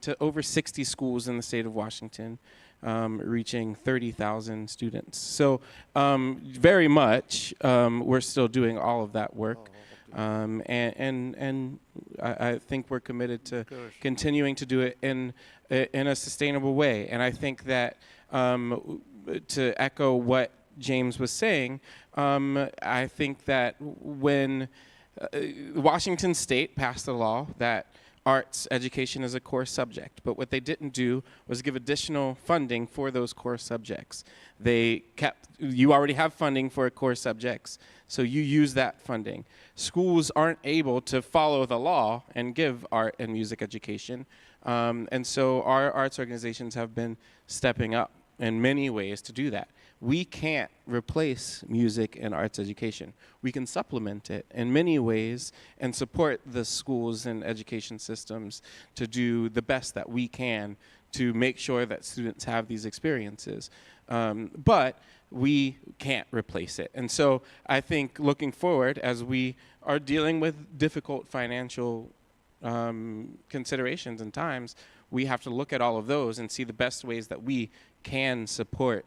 to over 60 schools in the state of Washington, reaching 30,000 students. So very much, we're still doing all of that work. And I think we're committed to continuing to do it in a sustainable way. And I think that to echo what James was saying, I think that when Washington State passed a law that arts education is a core subject, but what they didn't do was give additional funding for those core subjects. You already have funding for core subjects, so you use that funding. Schools aren't able to follow the law and give art and music education, and so our arts organizations have been stepping up in many ways to do that. We can't replace music and arts education. We can supplement it in many ways and support the schools and education systems to do the best that we can to make sure that students have these experiences. But we can't replace it. And so I think looking forward, as we are dealing with difficult financial considerations and times, we have to look at all of those and see the best ways that we can support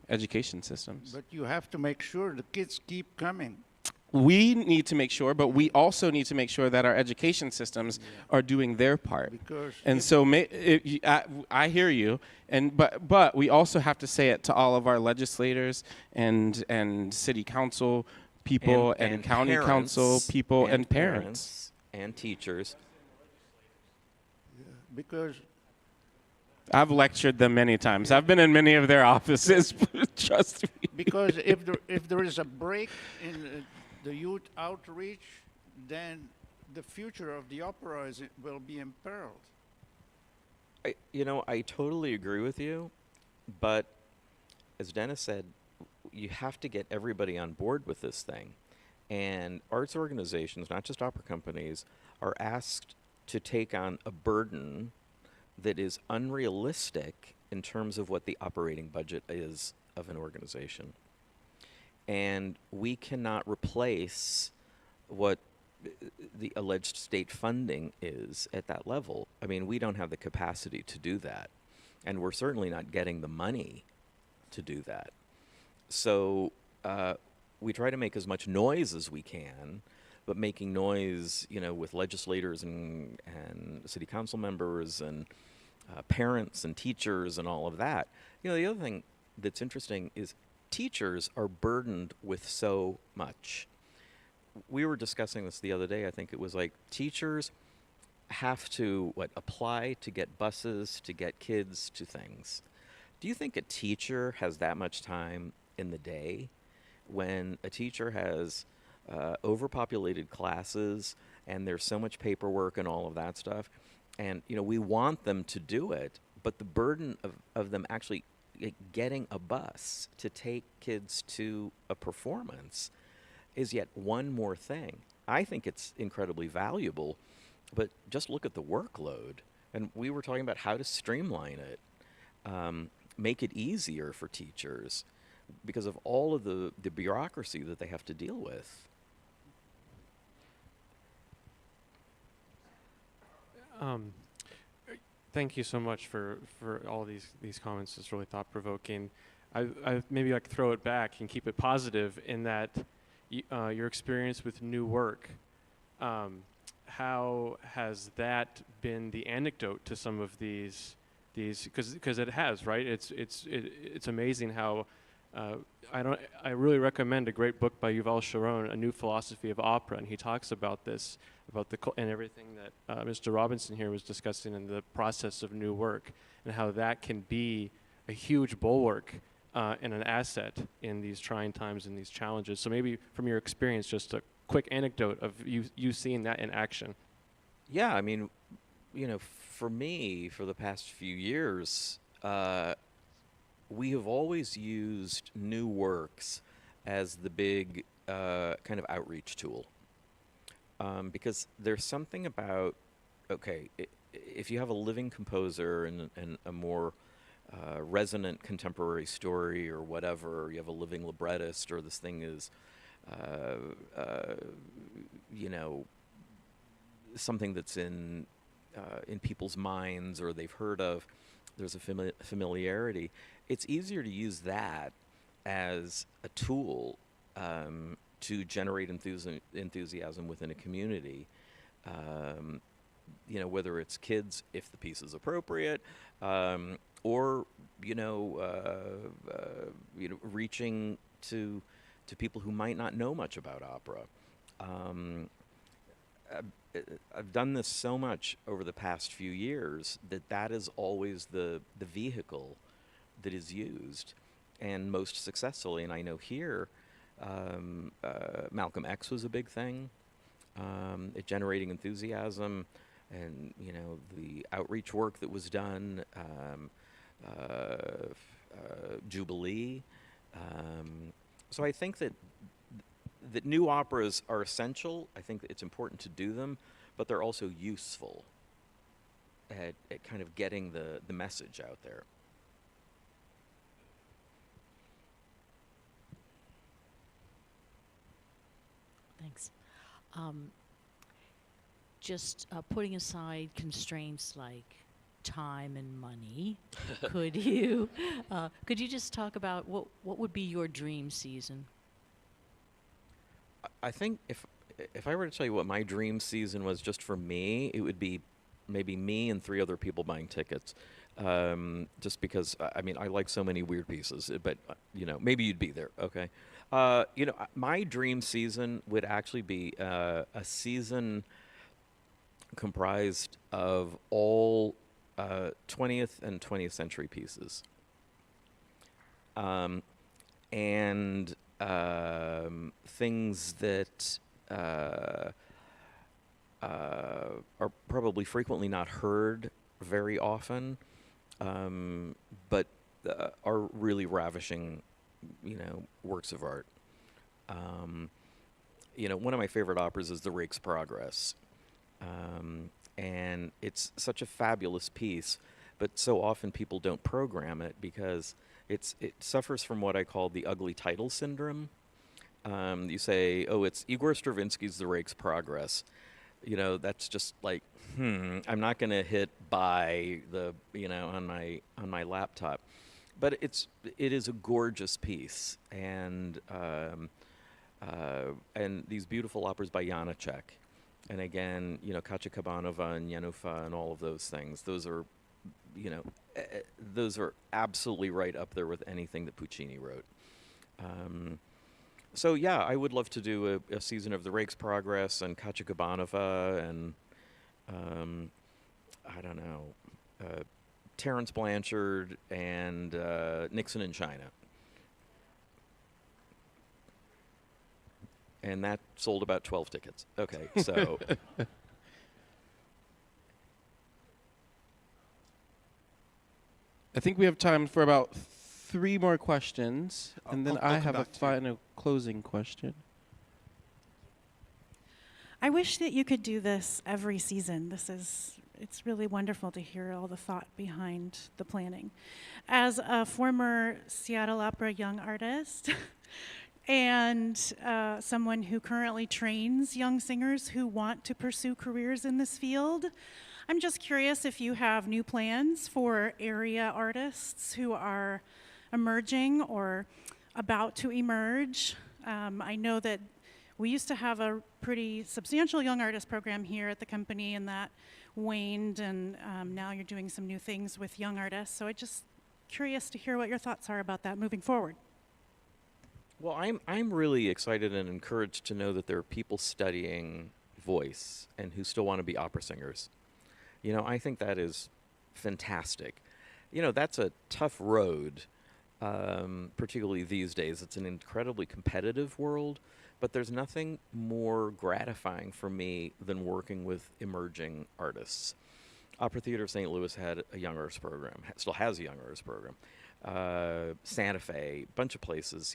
education systems.
But you have to make sure the kids keep coming.
We need to make sure, but we also need to make sure that our education systems are doing their part.
Because
and so I hear you, but we also have to say it to all of our legislators and city council people and county council people and parents
and teachers.
because
I've lectured them many times. I've been in many of their offices. Trust me.
Because if there is a break in the youth outreach, then the future of the opera will be imperiled.
I totally agree with you, but as Dennis said, you have to get everybody on board with this thing. And arts organizations, not just opera companies, are asked to take on a burden that is unrealistic in terms of what the operating budget is of an organization. And we cannot replace what the alleged state funding is at that level. I mean, we don't have the capacity to do that. And we're certainly not getting the money to do that. So we try to make as much noise as we can, but making noise, with legislators and city council members and parents and teachers and all of that. The other thing that's interesting is teachers are burdened with so much. We were discussing this the other day. I think it was like teachers have to apply to get buses, to get kids to things. Do you think a teacher has that much time in the day when a teacher has overpopulated classes and there's so much paperwork and all of that stuff? And, we want them to do it, but the burden of them actually getting a bus to take kids to a performance is yet one more thing. I think it's incredibly valuable, but just look at the workload. And we were talking about how to streamline it, make it easier for teachers because of all of the bureaucracy that they have to deal with.
Thank you so much for all these comments. It's really thought-provoking. I maybe throw it back and keep it positive in that your experience with new work, how has that been the anecdote to some of these because it has, right? It's amazing how I really recommend a great book by Yuval Sharon, A New Philosophy of Opera, and he talks about this, about and everything that Mr. Robinson here was discussing in the process of new work, and how that can be a huge bulwark and an asset in these trying times and these challenges. So maybe from your experience, just a quick anecdote of you seeing that in action.
Yeah, I mean, for me, for the past few years, we have always used new works as the big kind of outreach tool. Because there's something about, if you have a living composer and a more resonant contemporary story or whatever, you have a living librettist, or this thing is, something that's in people's minds or they've heard of, there's a familiarity. It's easier to use that as a tool to generate enthusiasm within a community. Whether it's kids, if the piece is appropriate, or reaching to people who might not know much about opera. I've done this so much over the past few years that is always the vehicle that is used, and most successfully. And I know here, Malcolm X was a big thing, at generating enthusiasm, and the outreach work that was done, Jubilee. So I think that new operas are essential. I think that it's important to do them, but they're also useful at kind of getting the message out there.
Thanks. Just putting aside constraints like time and money, could you just talk about what would be your dream season?
I think if I were to tell you what my dream season was just for me, it would be maybe me and 3 other people buying tickets. Just because, I like so many weird pieces, but, maybe you'd be there, okay? My dream season would actually be a season comprised of all 20th and 20th century pieces. And things that are probably frequently not heard very often, but are really ravishing, works of art. One of my favorite operas is The Rake's Progress. And it's such a fabulous piece, but so often people don't program it because it suffers from what I call the ugly title syndrome. You say, oh, it's Igor Stravinsky's The Rake's Progress. That's just like, I'm not going to hit buy on my laptop. But it is a gorgeous piece, and these beautiful operas by Janacek. And again, Katja Kabanova and Janufa and all of those things. Those are, those are absolutely right up there with anything that Puccini wrote. So yeah, I would love to do a season of The Rake's Progress and Katja Kabanova and, I don't know, Terence Blanchard and Nixon in China. And that sold about 12 tickets. Okay, so.
I think we have time for about 3 more questions, and then
I'll
I
come
have a
back to you.
final closing question.
I wish that you could do this every season. It's really wonderful to hear all the thought behind the planning. As a former Seattle Opera young artist, and someone who currently trains young singers who want to pursue careers in this field, I'm just curious if you have new plans for area artists who are emerging or about to emerge. I know that we used to have a pretty substantial young artist program here at the company, and that waned, and now you're doing some new things with young artists. So I'm just curious to hear what your thoughts are about that moving forward.
Well, I'm really excited and encouraged to know that there are people studying voice and who still want to be opera singers. I think that is fantastic. That's a tough road, particularly these days. It's an incredibly competitive world, but there's nothing more gratifying for me than working with emerging artists. Opera Theater of St. Louis had a young artist program, still has a young artist program. Santa Fe, a bunch of places,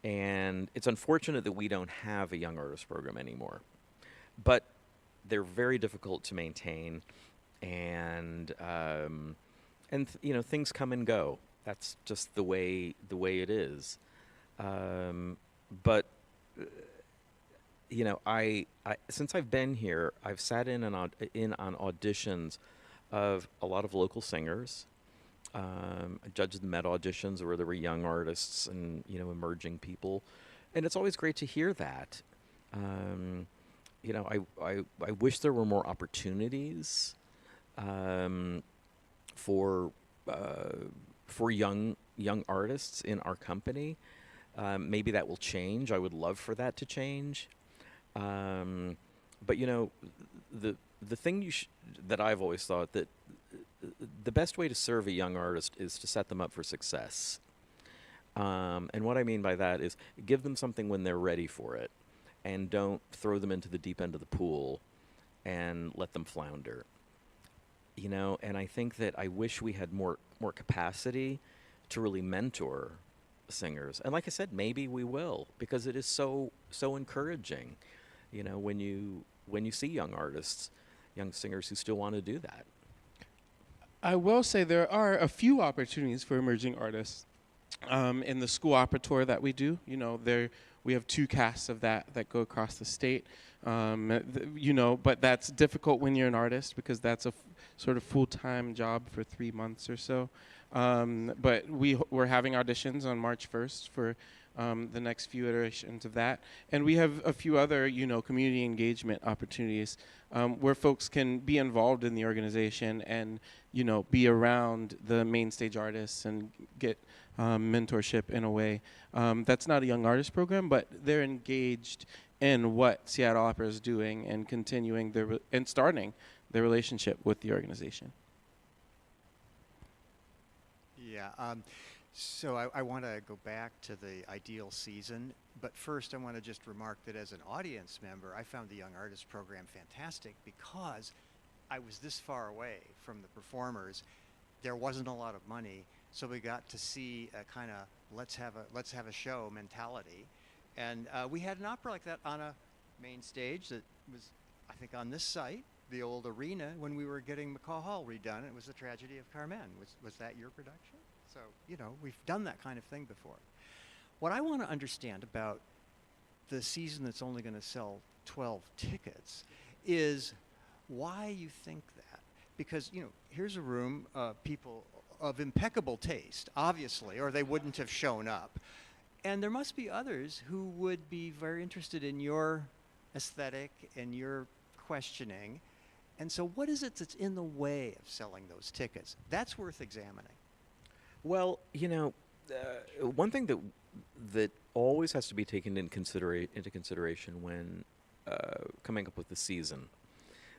And it's unfortunate that we don't have a young artist program anymore. But they're very difficult to maintain, and things come and go. That's just the way it is. But I since I've been here, I've sat in on auditions of a lot of local singers. I judged the Met auditions where there were young artists and emerging people, and it's always great to hear that. I wish there were more opportunities for young artists in our company. Maybe that will change. I would love for that to change. But the thing that I've always thought that the best way to serve a young artist is to set them up for success. And what I mean by that is give them something when they're ready for it, and don't throw them into the deep end of the pool and let them flounder. And I think that I wish we had more capacity to really mentor singers. And like I said, maybe we will, because it is so encouraging, when you see young artists, young singers who still want to do that.
I will say there are a few opportunities for emerging artists in the school opera tour that we do. We have 2 casts of that go across the state. But that's difficult when you're an artist, because that's a sort of full-time job for 3 months or so. But we're having auditions on March 1st for the next few iterations of that. And we have a few other, community engagement opportunities where folks can be involved in the organization and, be around the main stage artists and get mentorship in a way. That's not a young artist program, but they're engaged in what Seattle Opera is doing and continuing and starting their relationship with the organization.
Yeah. So I want to go back to the ideal season, but first I want to just remark that as an audience member, I found the Young Artists program fantastic because I was this far away from the performers. There wasn't a lot of money, so we got to see a kind of let's have a show mentality, and we had an opera like that on a main stage that was, I think, on this site, the old arena, when we were getting McCaw Hall redone. It was The Tragedy of Carmen. Was that your production? So, you know, we've done that kind of thing before. What I want to understand about the season that's only going to sell 12 tickets is why you think that. Because, you know, here's a room of people of impeccable taste, obviously, or they wouldn't have shown up. And there must be others who would be very interested in your aesthetic and your questioning. And so what is it that's in the way of selling those tickets? That's worth examining.
Well, you know, one thing that always has to be taken into consideration when coming up with the season,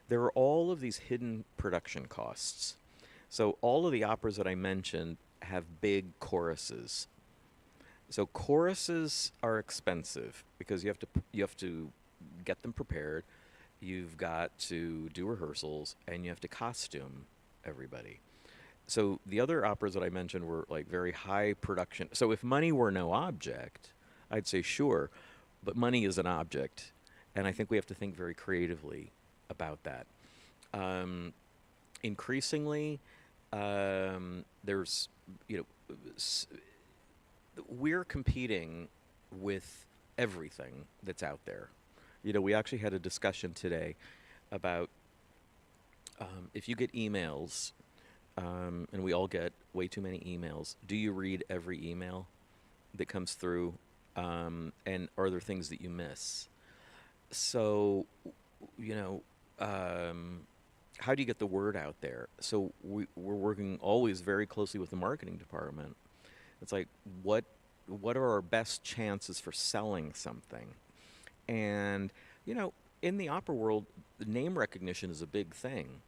there are all of these hidden production costs. So all of the operas that I mentioned have big choruses. So choruses are expensive because you have to get them prepared. You've got to do rehearsals, and you have to costume everybody. So the other operas that I mentioned were like very high production. So if money were no object, I'd say sure, but money is an object, and I think we have to think very creatively about that. Increasingly, there's, you know, we're competing with everything that's out there. You know, we actually had a discussion today about if you get emails, and we all get way too many emails, do you read every email that comes through? And are there things that you miss? So, you know, how do you get the word out there? So we're working always very closely with the marketing department. It's like, what are our best chances for selling something? And, you know, in the opera world, name recognition is a big thing.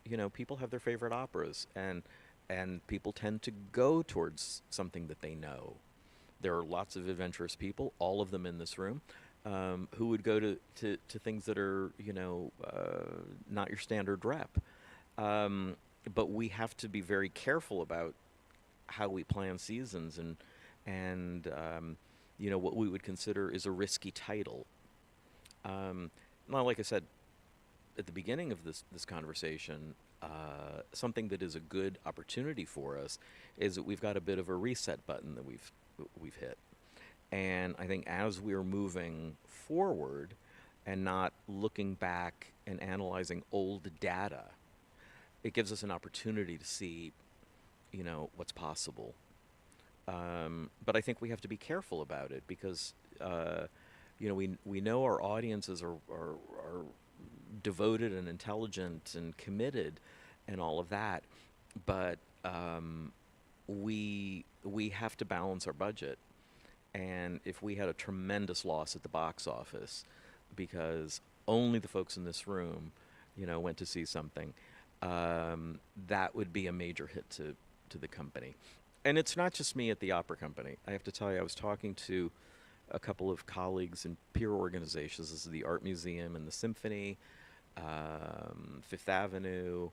You know, people have their favorite operas, and people tend to go towards something that they know. There are lots of adventurous people, all of them in this room, who would go to things that are, you know, not your standard rep. But we have to be very careful about how we plan seasons, and you know, what we would consider is a risky title. Now, like I said at the beginning of this conversation, something that is a good opportunity for us is that we've got a bit of a reset button that we've hit. And I think as we're moving forward and not looking back and analyzing old data, it gives us an opportunity to see, you know, what's possible. But I think we have to be careful about it because, you know, we know our audiences are devoted and intelligent and committed and all of that, but we have to balance our budget. And if we had a tremendous loss at the box office because only the folks in this room, you know, went to see something, that would be a major hit to the company. And it's not just me at the opera company. I have to tell you, I was talking to a couple of colleagues in peer organizations. This is the Art Museum and the Symphony, Fifth Avenue.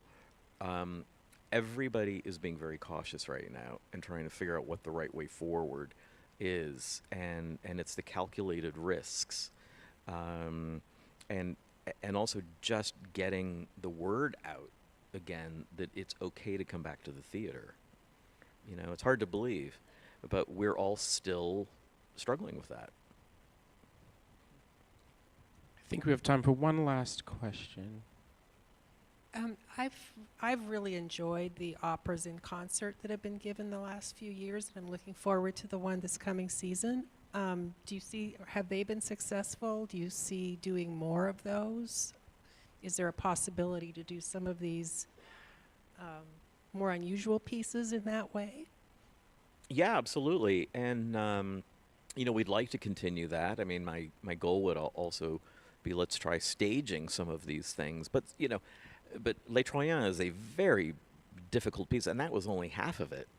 Everybody is being very cautious right now and trying to figure out what the right way forward is, and it's the calculated risks, and also just getting the word out again that it's okay to come back to the theater. You know, it's hard to believe, but we're all still struggling with that.
I think we have time for one last question.
I've really enjoyed the operas in concert that have been given the last few years, and I'm looking forward to the one this coming season. Do you see, have they been successful? Do you see doing more of those? Is there a possibility to do some of these more unusual pieces in that way?
Yeah, absolutely. And, you know, we'd like to continue that. I mean, my goal would also be, let's try staging some of these things. But, you know, but Les Troyens is a very difficult piece, and that was only half of it.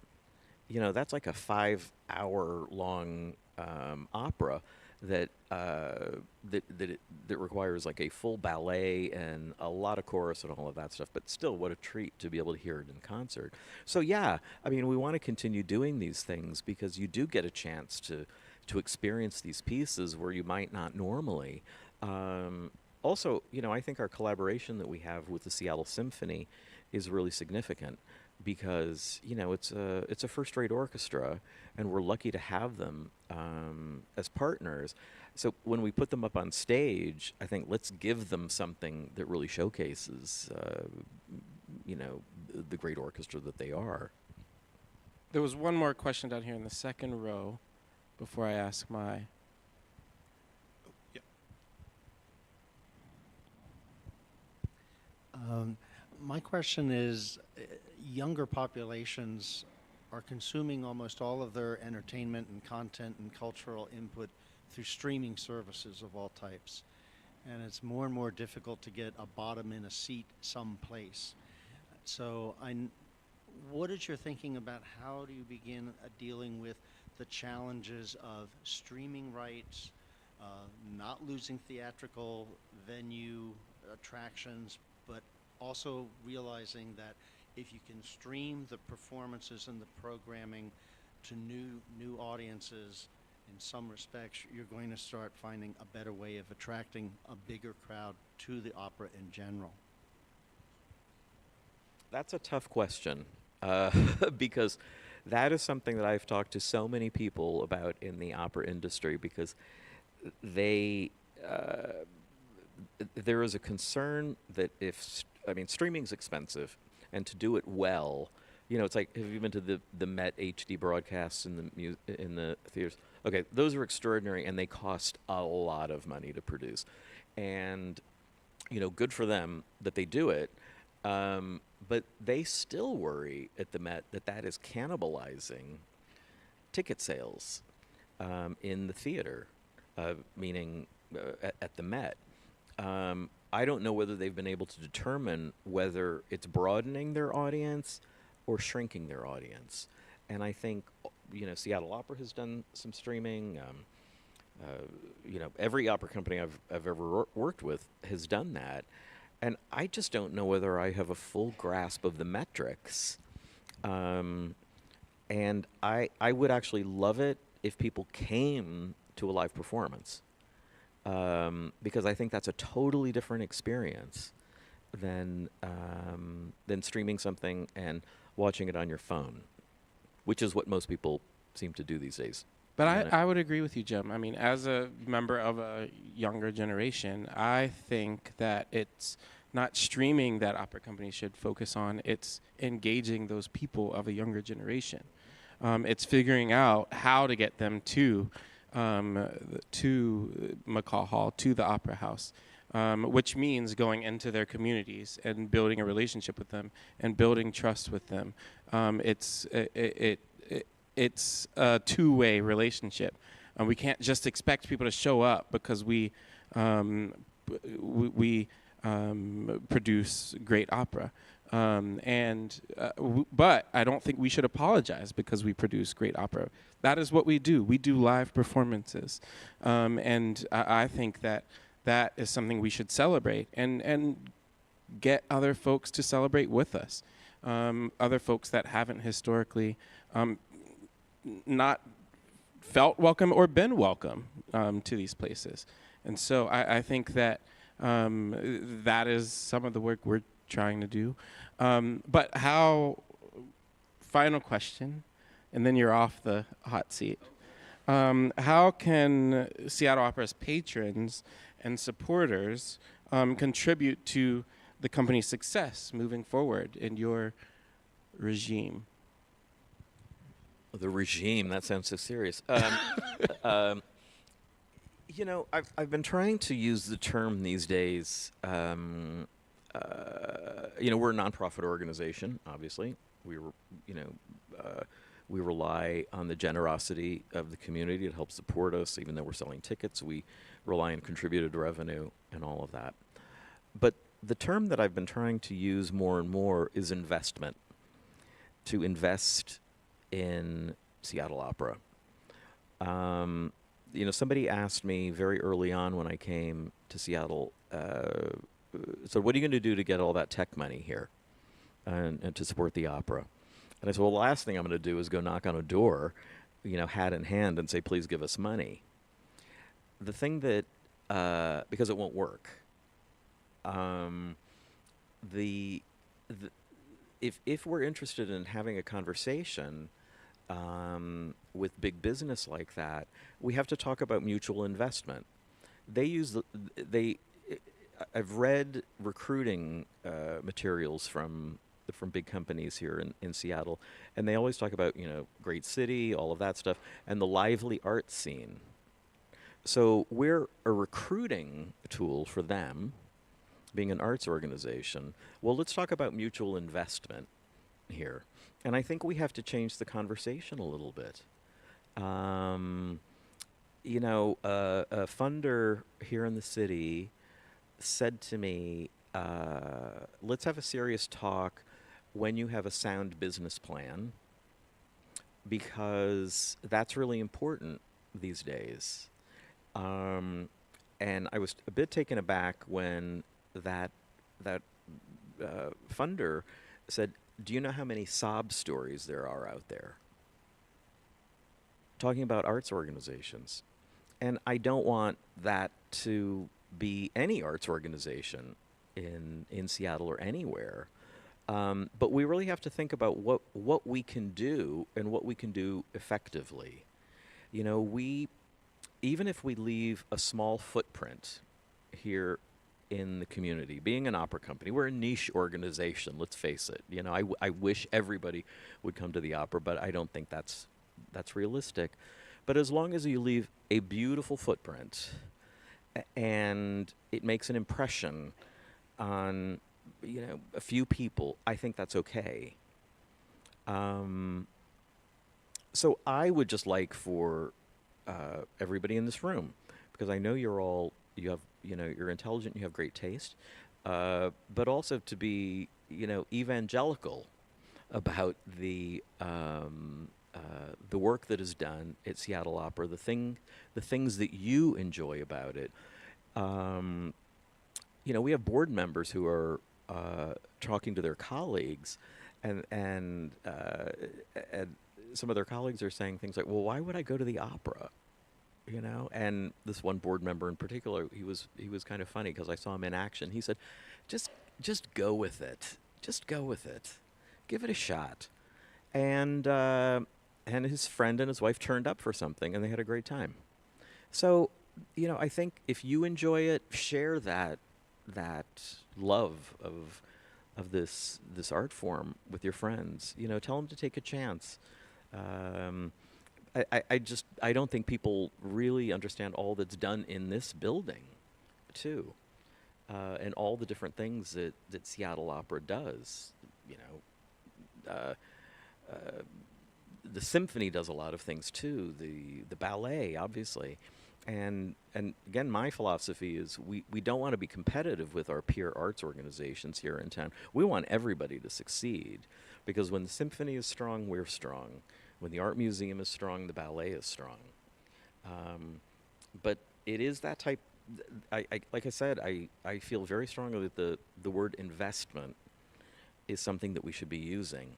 that's like a 5-hour long opera that that requires like a full ballet and a lot of chorus and all of that stuff. But still, what a treat to be able to hear it in concert. So yeah, I mean, we want to continue doing these things because you do get a chance to experience these pieces where you might not normally. Also, I think our collaboration that we have with the Seattle Symphony is really significant because it's a first-rate orchestra, and we're lucky to have them as partners. So when we put them up on stage, I think let's give them something that really showcases, the great orchestra that they are.
There was one more question down here in the second row before I ask my.
My question is, younger populations are consuming almost all of their entertainment and content and cultural input through streaming services of all types. And it's more and more difficult to get a bottom in a seat someplace. So what is your thinking about how do you begin dealing with the challenges of streaming rights, not losing theatrical venue attractions, but also realizing that if you can stream the performances and the programming to new audiences, in some respects, you're going to start finding a better way of attracting a bigger crowd to the opera in general?
That's a tough question because that is something that I've talked to so many people about in the opera industry because there is a concern that streaming's expensive, and to do it well, it's like, have you been to the Met HD broadcasts in the theaters? Okay, those are extraordinary, and they cost a lot of money to produce, and good for them that they do it, but they still worry at the Met that is cannibalizing ticket sales in the theater, meaning at the Met. I don't know whether they've been able to determine whether it's broadening their audience or shrinking their audience. And I think, Seattle Opera has done some streaming. Every opera company I've ever worked with has done that. And I just don't know whether I have a full grasp of the metrics. And I would actually love it if people came to a live performance. Because I think that's a totally different experience than streaming something and watching it on your phone, which is what most people seem to do these days.
But I would agree with you, Jim. I mean, as a member of a younger generation, I think that it's not streaming that opera companies should focus on. It's engaging those people of a younger generation. It's figuring out how to get them to McCall Hall, to the Opera House, which means going into their communities and building a relationship with them and building trust with them. It's a two-way relationship. We can't just expect people to show up because we produce great opera. But I don't think we should apologize because we produce great opera. That is what we do. We do live performances. And I think that is something we should celebrate and get other folks to celebrate with us. Other folks that haven't historically not felt welcome or been welcome to these places. And so I think that that is some of the work we're trying to do. But final question, and then you're off the hot seat. How can Seattle Opera's patrons and supporters contribute to the company's success moving forward in your regime?
The regime, that sounds so serious. I've been trying to use the term these days. We're a nonprofit organization, obviously. We rely on the generosity of the community to help support us. Even though we're selling tickets, we rely on contributed revenue and all of that. But the term that I've been trying to use more and more is investment. To invest in Seattle Opera. Somebody asked me very early on when I came to Seattle, so what are you going to do to get all that tech money here and to support the opera? And I said, well, the last thing I'm going to do is go knock on a door, hat in hand, and say, please give us money. The thing that, because it won't work, if we're interested in having a conversation with big business like that, we have to talk about mutual investment. I've read recruiting materials from big companies here in Seattle, and they always talk about, great city, all of that stuff, and the lively art scene. So we're a recruiting tool for them, being an arts organization. Well, let's talk about mutual investment here. And I think we have to change the conversation a little bit. A funder here in the city said to me, let's have a serious talk when you have a sound business plan, because that's really important these days. And I was a bit taken aback when that funder said, do you know how many sob stories there are out there? Talking about arts organizations. And I don't want that to be any arts organization in Seattle or anywhere. But we really have to think about what we can do and what we can do effectively. Even if we leave a small footprint here in the community, being an opera company, we're a niche organization, let's face it. I wish everybody would come to the opera, but I don't think that's realistic. But as long as you leave a beautiful footprint and it makes an impression on, a few people, I think that's okay. So I would just like for everybody in this room, because I know you're intelligent, you have great taste, but also to be, evangelical about the work that is done at Seattle Opera, the things that you enjoy about it. We have board members who are talking to their colleagues, and some of their colleagues are saying things like, well, why would I go to the opera? And this one board member in particular, he was kind of funny because I saw him in action. He said, just go with it. Just go with it. Give it a shot. And his friend and his wife turned up for something, and they had a great time. So, I think if you enjoy it, share that love of this art form with your friends. Tell them to take a chance. I don't think people really understand all that's done in this building, too, and all the different things that Seattle Opera does. The symphony does a lot of things too. The ballet, obviously, and again, my philosophy is we don't want to be competitive with our peer arts organizations here in town. We want everybody to succeed, because when the symphony is strong, we're strong. When the art museum is strong, the ballet is strong. But it is that type. Like I said, I feel very strongly that the word investment is something that we should be using,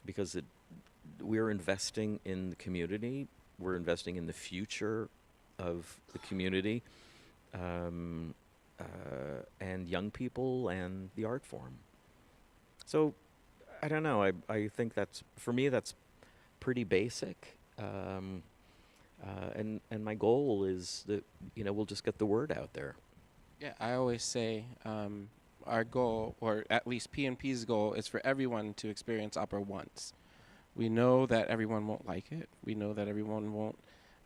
because we're investing in the community. We're investing in the future of the community, and young people and the art form. So, I don't know. I think for me, that's pretty basic. And my goal is that, we'll just get the word out there.
Yeah, I always say our goal, or at least PNP's goal, is for everyone to experience opera once. We know that everyone won't like it. We know that everyone won't,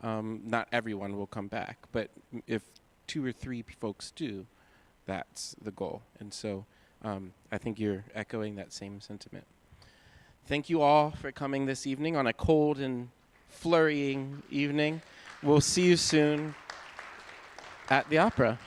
not everyone will come back. But if 2 or 3 folks do, that's the goal. And so I think you're echoing that same sentiment. Thank you all for coming this evening on a cold and flurrying evening. We'll see you soon at the opera.